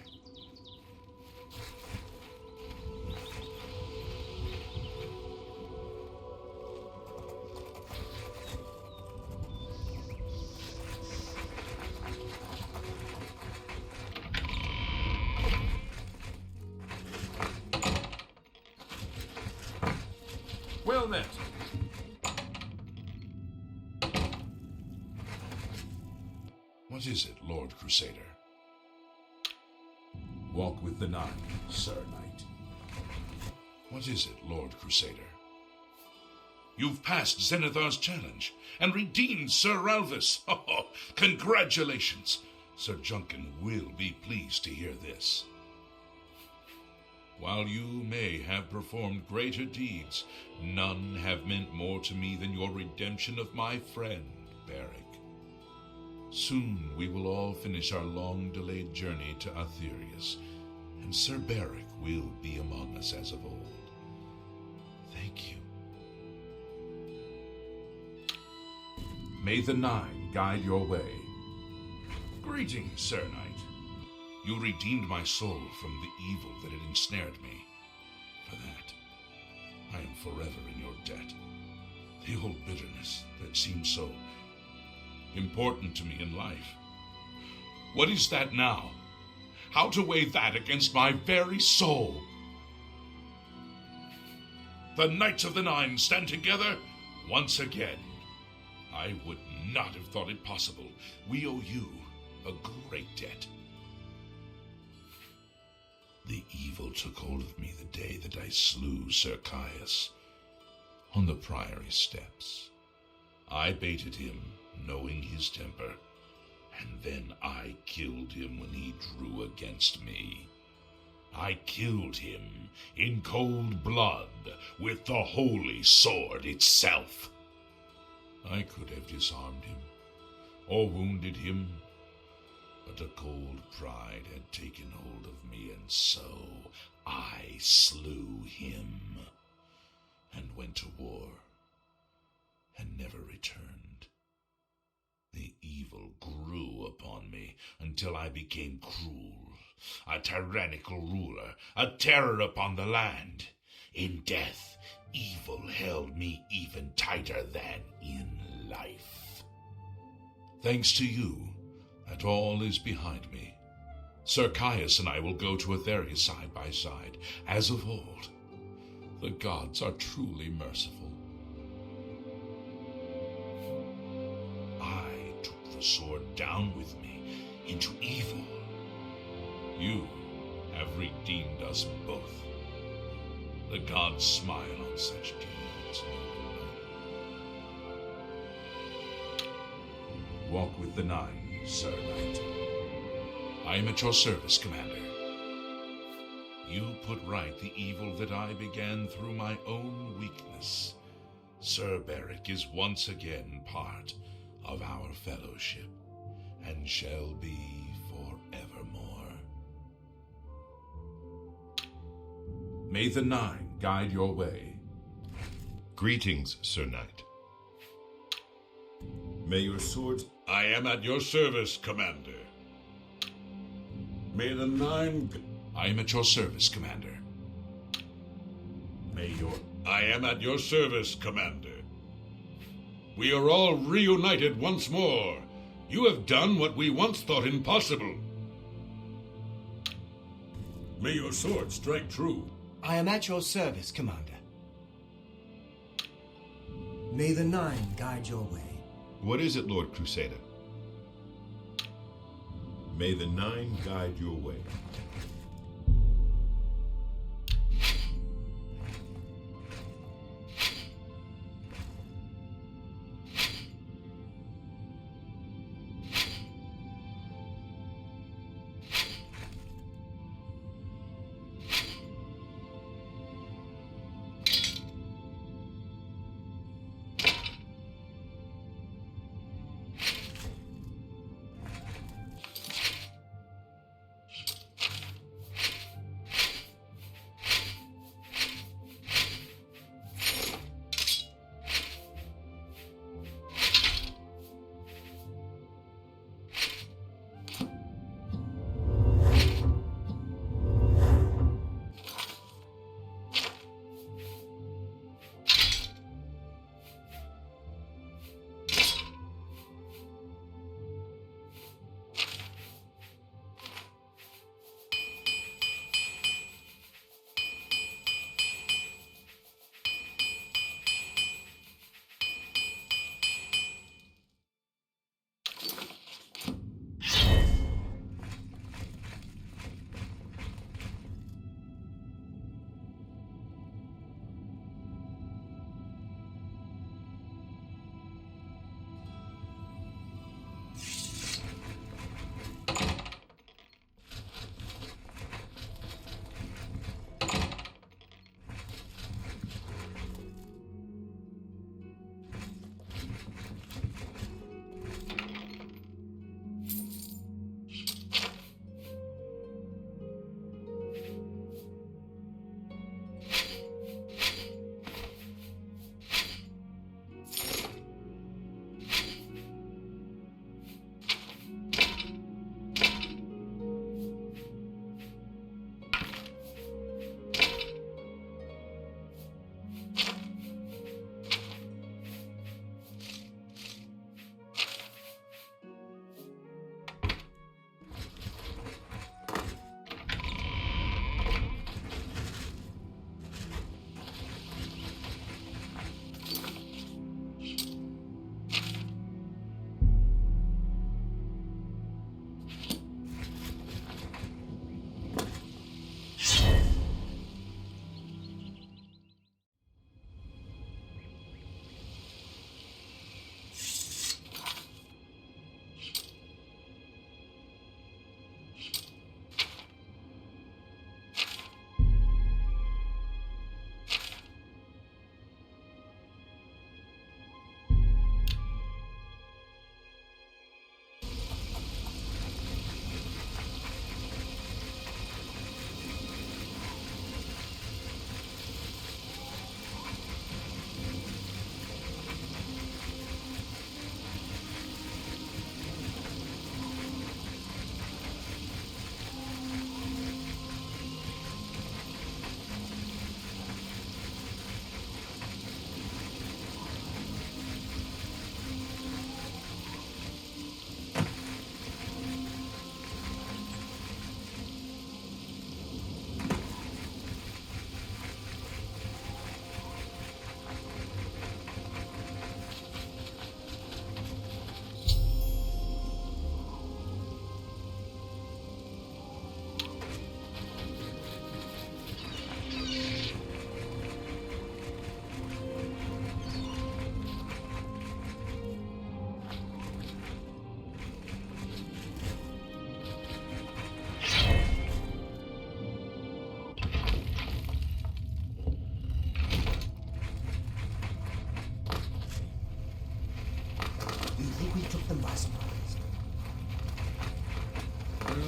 Well met. What is it, Lord Crusader? Walk with the 9, Sir Knight. What is it, Lord Crusader? You've passed Zenithar's challenge and redeemed Sir Ralvis. Oh, congratulations! Sir Junkin will be pleased to hear this. While you may have performed greater deeds, none have meant more to me than your redemption of my friend, Beric. Soon we will all finish our long-delayed journey to Aetherius, and Sir Beric will be among us as of old. Thank you. May the 9 guide your way. Greetings, Sir Knight. You redeemed my soul from the evil that had ensnared me. For that, I am forever in your debt. The old bitterness that seemed so important to me in life. What is that now? How to weigh that against my very soul? The Knights of the 9 stand together once again. I would not have thought it possible. We owe you a great debt. The evil took hold of me the day that I slew Sir Caius on the Priory steps. I baited him, knowing his temper, and then I killed him when he drew against me. I killed him in cold blood with the holy sword itself. I could have disarmed him or wounded him, but a cold pride had taken hold of me, and so I slew him and went to war and never returned. The evil grew upon me until I became cruel, a tyrannical ruler, a terror upon the land. In death, evil held me even tighter than in life. Thanks to you, that all is behind me. Sir Caius and I will go to Aetherius side by side, as of old. The gods are truly merciful. I took the sword down with me into evil. You have redeemed us both. The gods smile on such deeds. Walk with the 9, Sir Knight. I am at your service, Commander. You put right the evil that I began through my own weakness. Sir Beric is once again part of our fellowship, and shall be forevermore. May the 9 guide your way. Greetings, Sir Knight. May your swords... I am at your service, Commander. May the 9... I am at your service, Commander. May your... I am at your service, Commander. We are all reunited once more. You have done what we once thought impossible. May your sword strike true. I am at your service, Commander. May the Nine guide your way. What is it, Lord Crusader? May the Nine guide your way.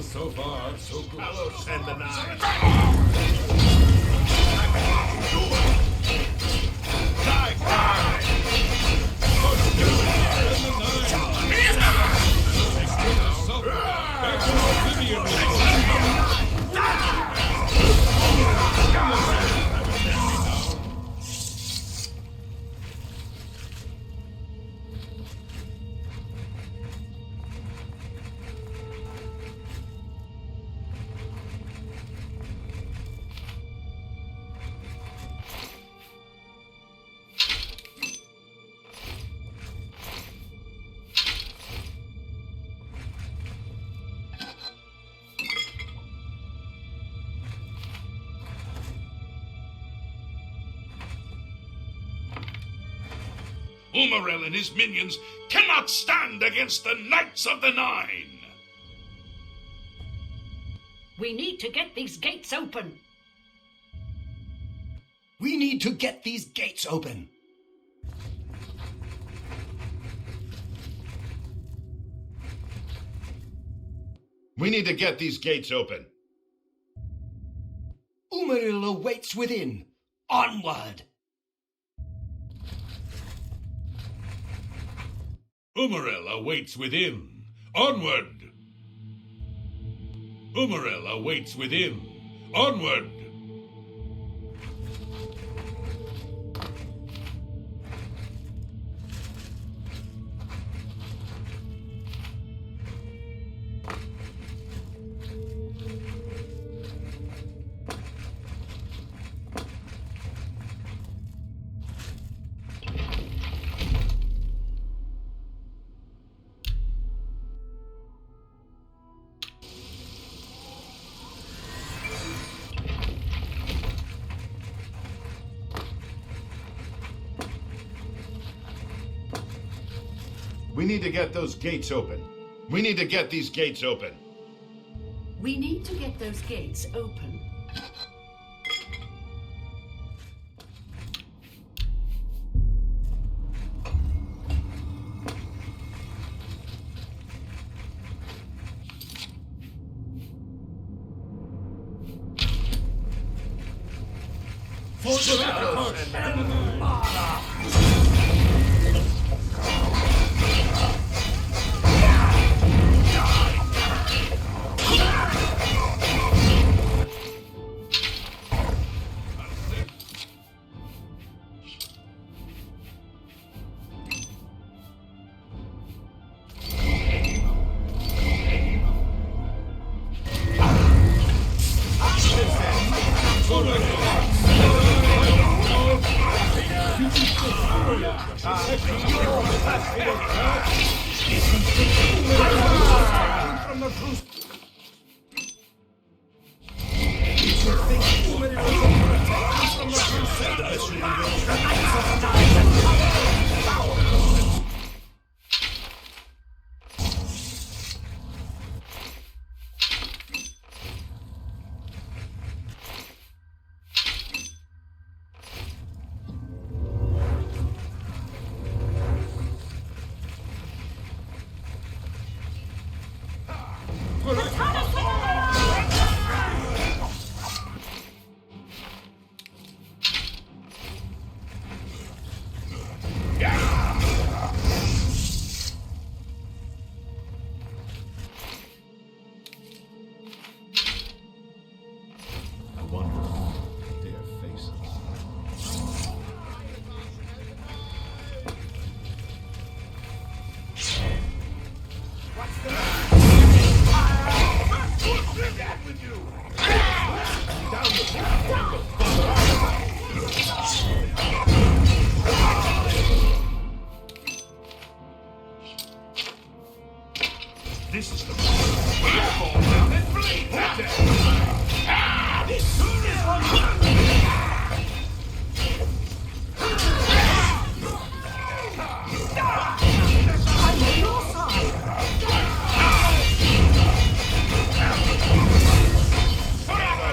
So far, so good. And the Nine. Back to Oblivion. Umarel and his minions cannot stand against the Knights of the Nine. We need to get these gates open. We need to get these gates open. We need to get these gates open. Umaril awaits within. Onward! Umarel awaits within. Onward! Umarel awaits within. Onward! We need to get those gates open. We need to get these gates open. We need to get those gates open. This is the moment. We fall down and bleed to death. This is I'm on your side. Forever,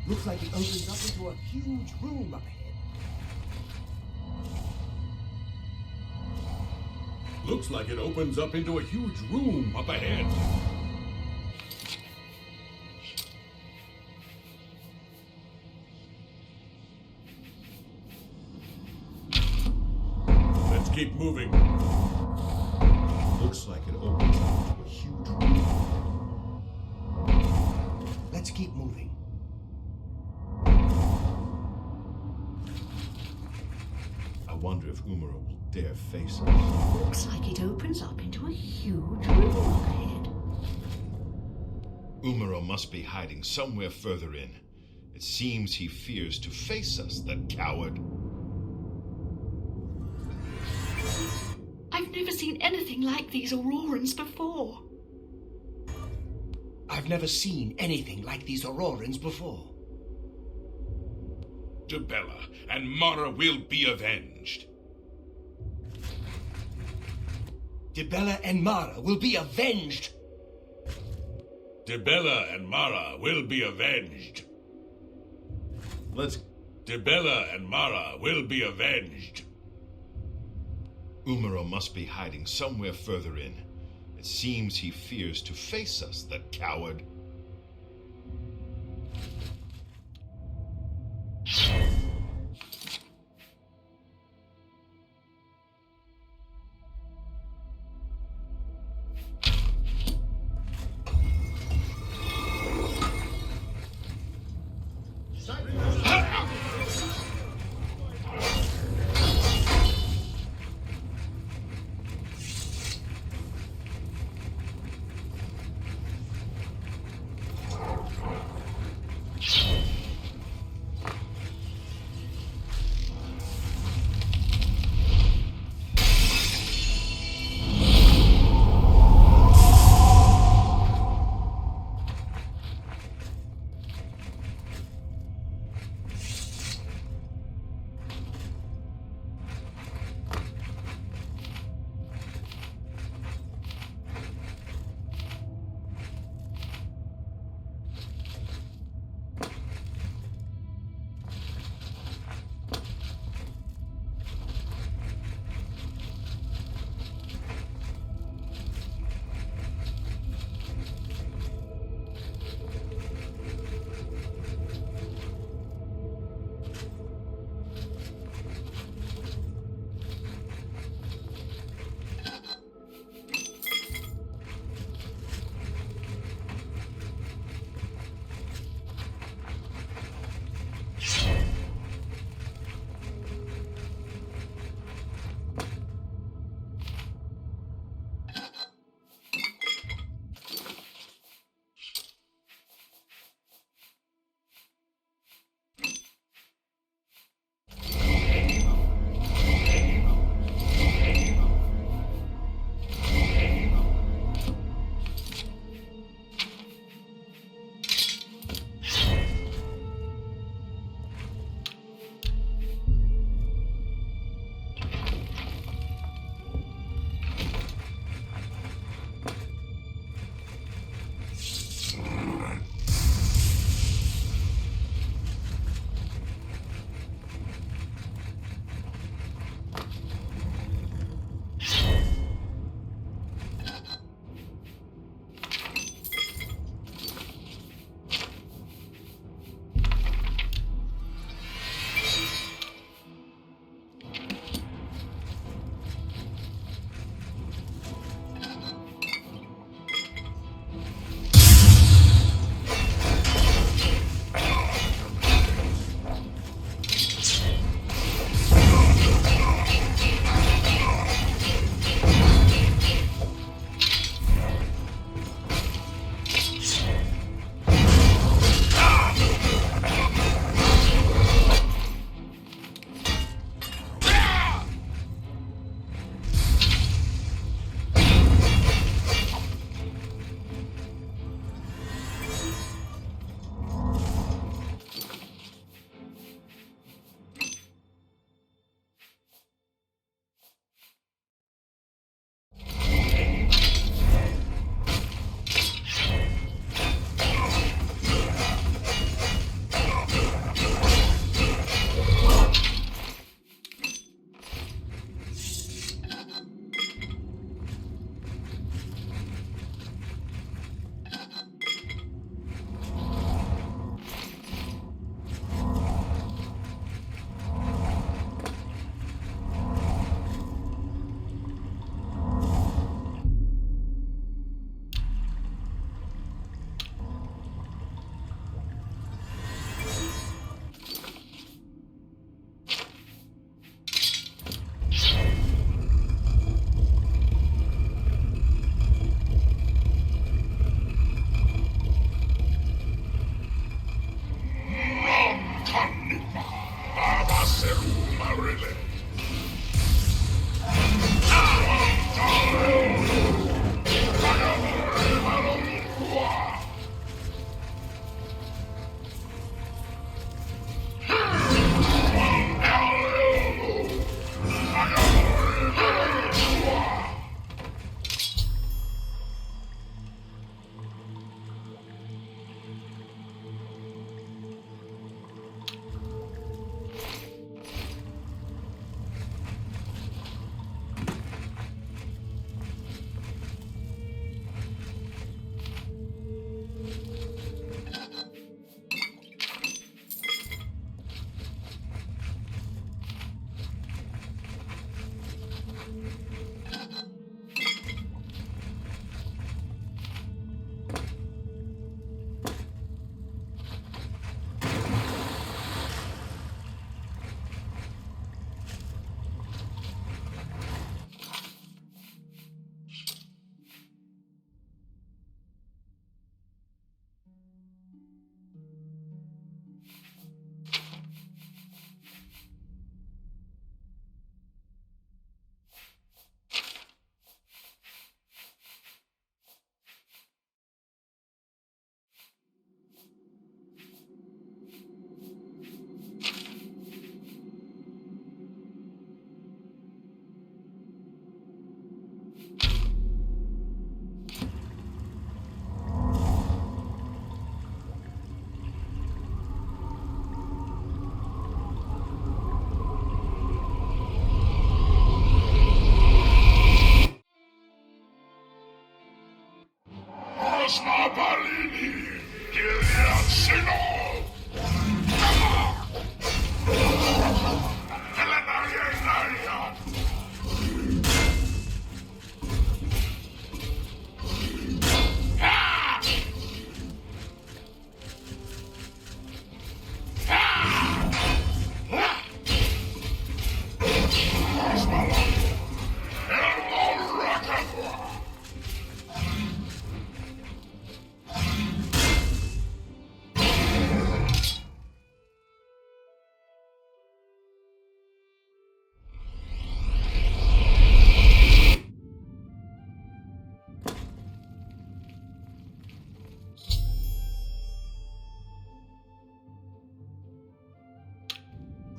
Looks like it opens up into a huge room up ahead. Looks like it opens up into a huge room up ahead. Let's keep moving. Looks like it opens up to a huge room. Let's keep moving. I wonder if Umaro will dare face us. Looks like it opens up into a huge room up ahead. Umaro must be hiding somewhere further in. It seems he fears to face us, the coward. I've never seen anything like these Aurorans before. I've never seen anything like these Aurorans before. Dibella and Mara will be avenged. Dibella and Mara will be avenged! Dibella and Mara will be avenged. Let's... Dibella and Mara will be avenged. Umaro must be hiding somewhere further in. It seems he fears to face us, the coward.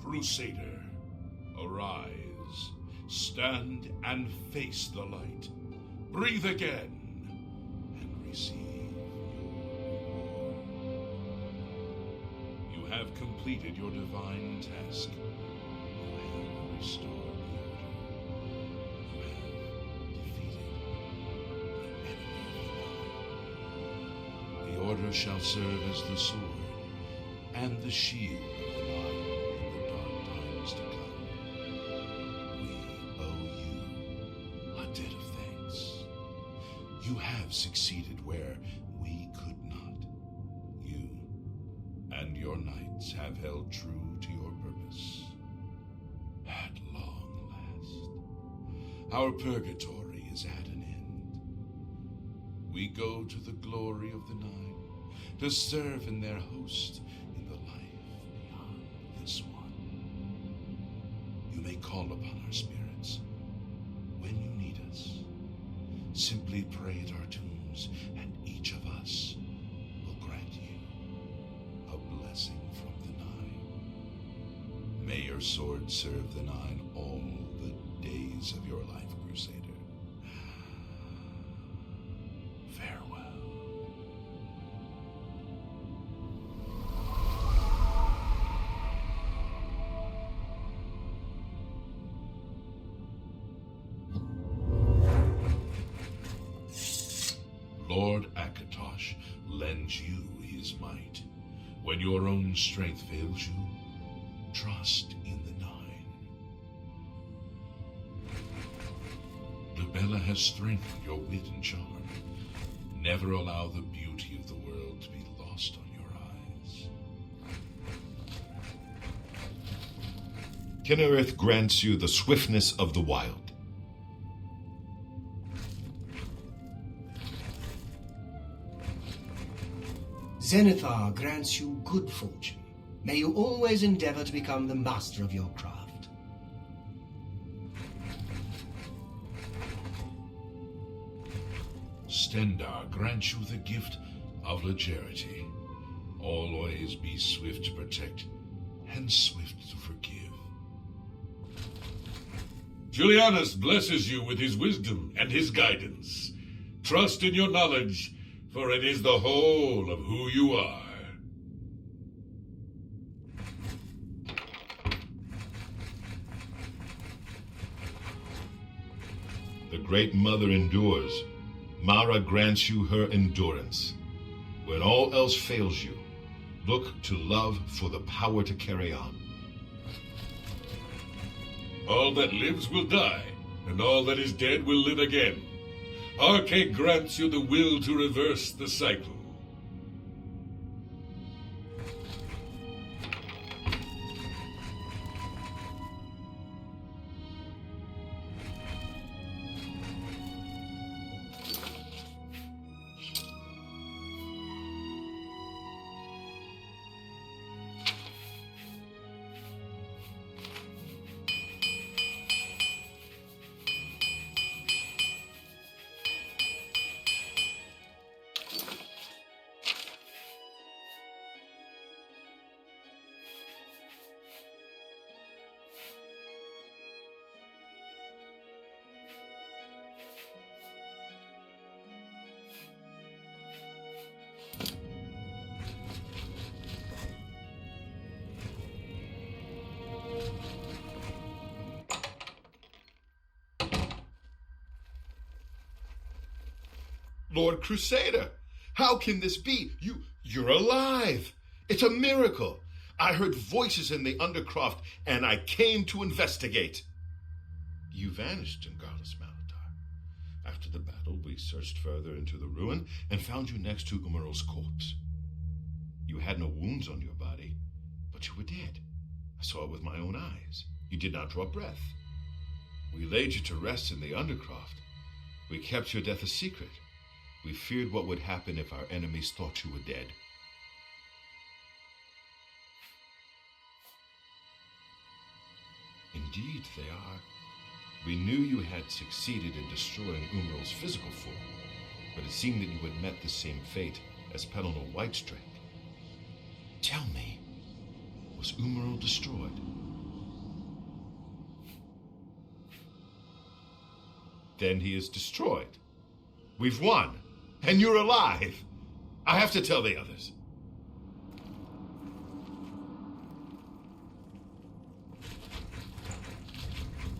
Crusader, arise, stand and face the light. Breathe again and receive your reward. You have completed your divine task. You have restored the order. You have defeated the enemy of the Nine. The order shall serve as the sword and the shield of the Nine in the dark times to come. We owe you a debt of thanks. You have succeeded where we could not. You and your knights have held true to your purpose. At long last, our purgatory is at an end. We go to the glory of the Nine to serve in their host in the life beyond this one. You may call upon our spirits when you need us. Simply pray at our tombs, and each of us will grant you a blessing from the Nine. May your sword serve the Nine all the days of your life, Crusader. Farewell. Lord Akatosh lends you his might. When your own strength fails you, trust in the Nine. Libella has strengthened your wit and charm. Never allow the beauty of the world to be lost on your eyes. Kinnereth grants you the swiftness of the wild. Zenithar grants you good fortune. May you always endeavor to become the master of your craft. Stendarr grants you the gift of legerity. Always be swift to protect and swift to forgive. Julianus blesses you with his wisdom and his guidance. Trust in your knowledge, for it is the whole of who you are. The Great Mother endures. Mara grants you her endurance. When all else fails you, look to love for the power to carry on. All that lives will die, and all that is dead will live again. Arcade grants you the will to reverse the cycle. Lord Crusader, how can this be? You're alive. It's a miracle. I heard voices in the Undercroft, and I came to investigate. You vanished in Garlus Malatar. After the battle, we searched further into the ruin and found you next to Umaral's corpse. You had no wounds on your body, but you were dead. I saw it with my own eyes. You did not draw breath. We laid you to rest in the Undercroft. We kept your death a secret. We feared what would happen if our enemies thought you were dead. Indeed, they are. We knew you had succeeded in destroying Umaral's physical form, but it seemed that you had met the same fate as Pelennor Whitestring. Tell me, was Umaral destroyed? Then he is destroyed. We've won, and you're alive. I have to tell the others.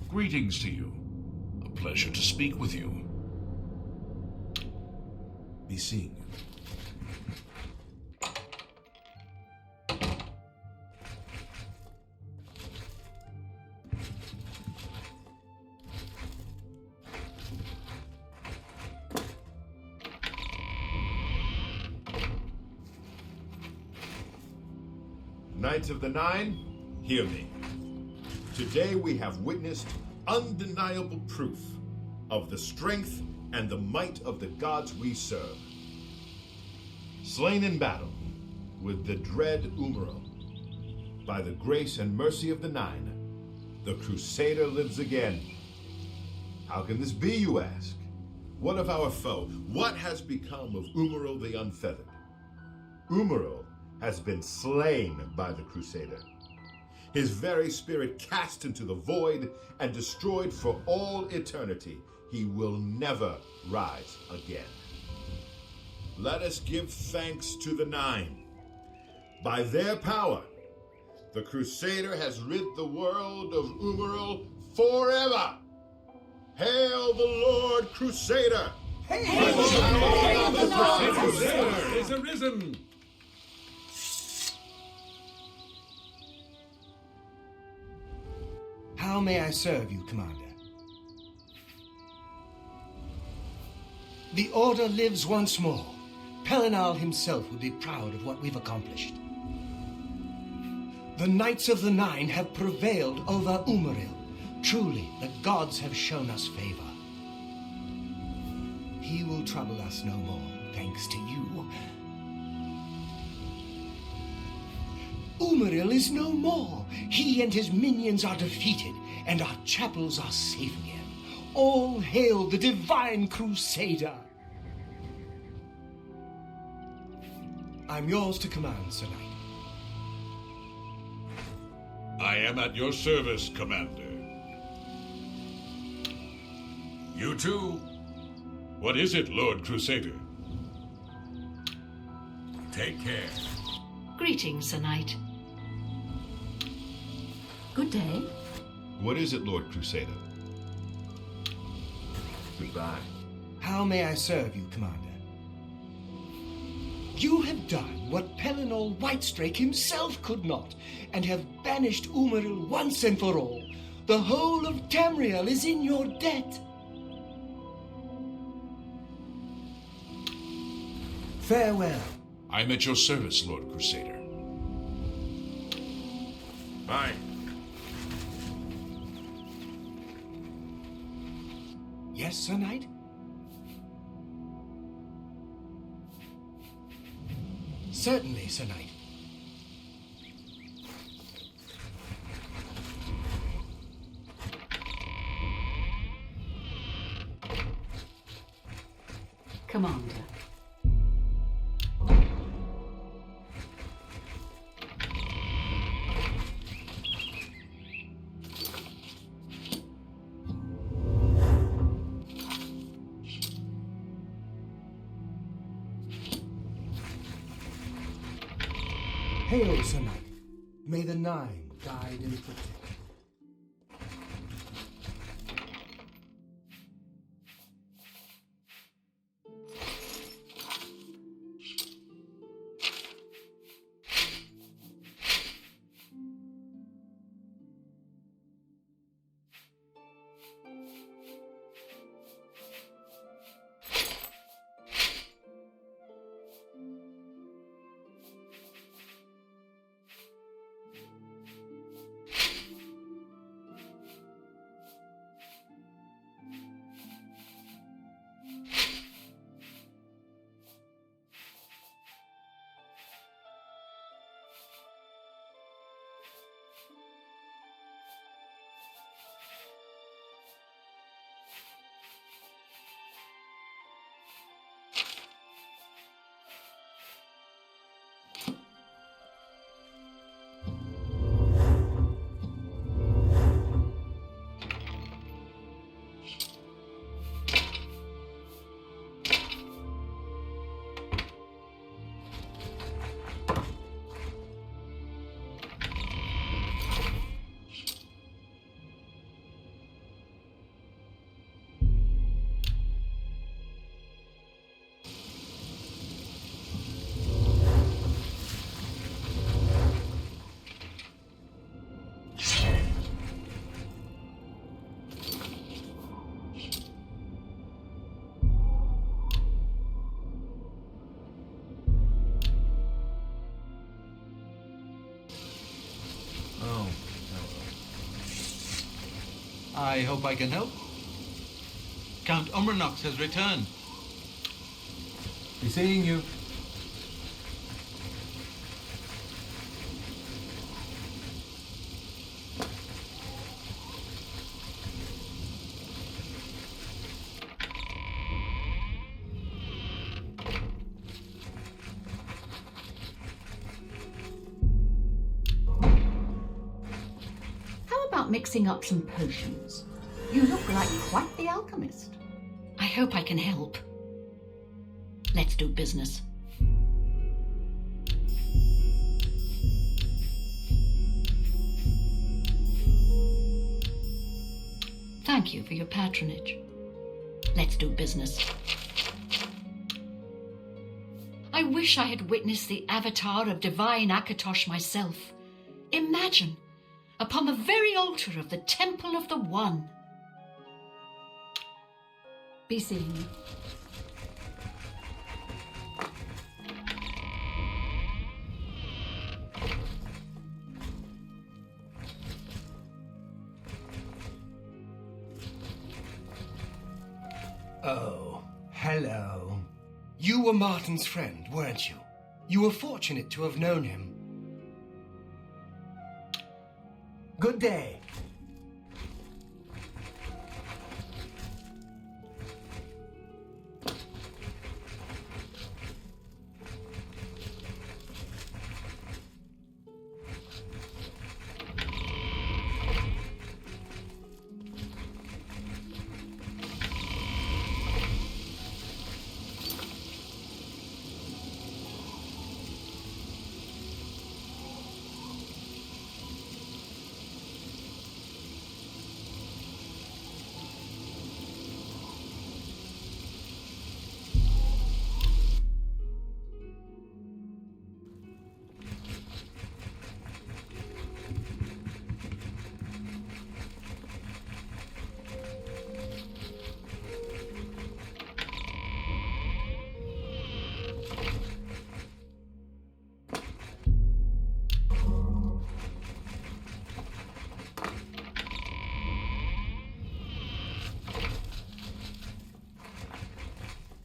Greetings to you. A pleasure to speak with you. Be seeing you. Knights of the Nine, hear me. Today we have witnessed undeniable proof of the strength and the might of the gods we serve. Slain in battle with the dread Umaral, by the grace and mercy of the Nine, the Crusader lives again. How can this be, you ask? What of our foe? What has become of Umaral the Unfeathered? Umaral has been slain by the Crusader. His very spirit cast into the void and destroyed for all eternity. He will never rise again. Let us give thanks to the Nine. By their power, the Crusader has rid the world of Umaral forever. Hail the Lord Crusader! Hail The Crusader is arisen! How may I serve you, Commander? The Order lives once more. Pelennor himself would be proud of what we've accomplished. The Knights of the Nine have prevailed over Umaril. Truly, the gods have shown us favor. He will trouble us no more, thanks to you. Umril is no more. He and his minions are defeated, and our chapels are safe again. All hail the divine crusader! I'm yours to command, Sir Knight. I am at your service, Commander. You too. What is it, Lord Crusader? Take care. Greetings, Sir Knight. Good day. What is it, Lord Crusader? Goodbye. How may I serve you, Commander? You have done what Pellinol Whitestrake himself could not, and have banished Umril once and for all. The whole of Tamriel is in your debt. Farewell. I am at your service, Lord Crusader. Bye. Yes, Sir Knight? Certainly, Sir Knight. Commander. Hail, Sir Knight. May the Nine guide and protect. I hope I can help. Count Umranox has returned. Be seeing you. Mixing up some potions. You look like quite the alchemist. I hope I can help. Let's do business. Thank you for your patronage. Let's do business. I wish I had witnessed the avatar of divine Akatosh myself. Imagine, upon the very altar of the Temple of the One. Be seeing you. Oh, hello. You were Martin's friend, weren't you? You were fortunate to have known him. Good day.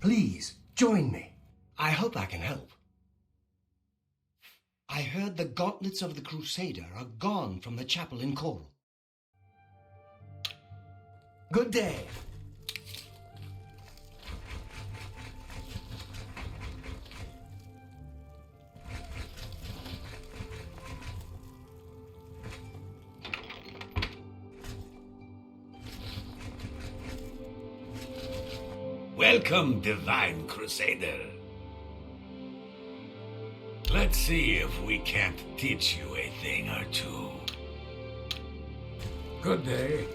Please, join me. I hope I can help. I heard the gauntlets of the Crusader are gone from the chapel in Coral. Good day. Welcome, Divine Crusader. Let's see if we can't teach you a thing or two. Good day.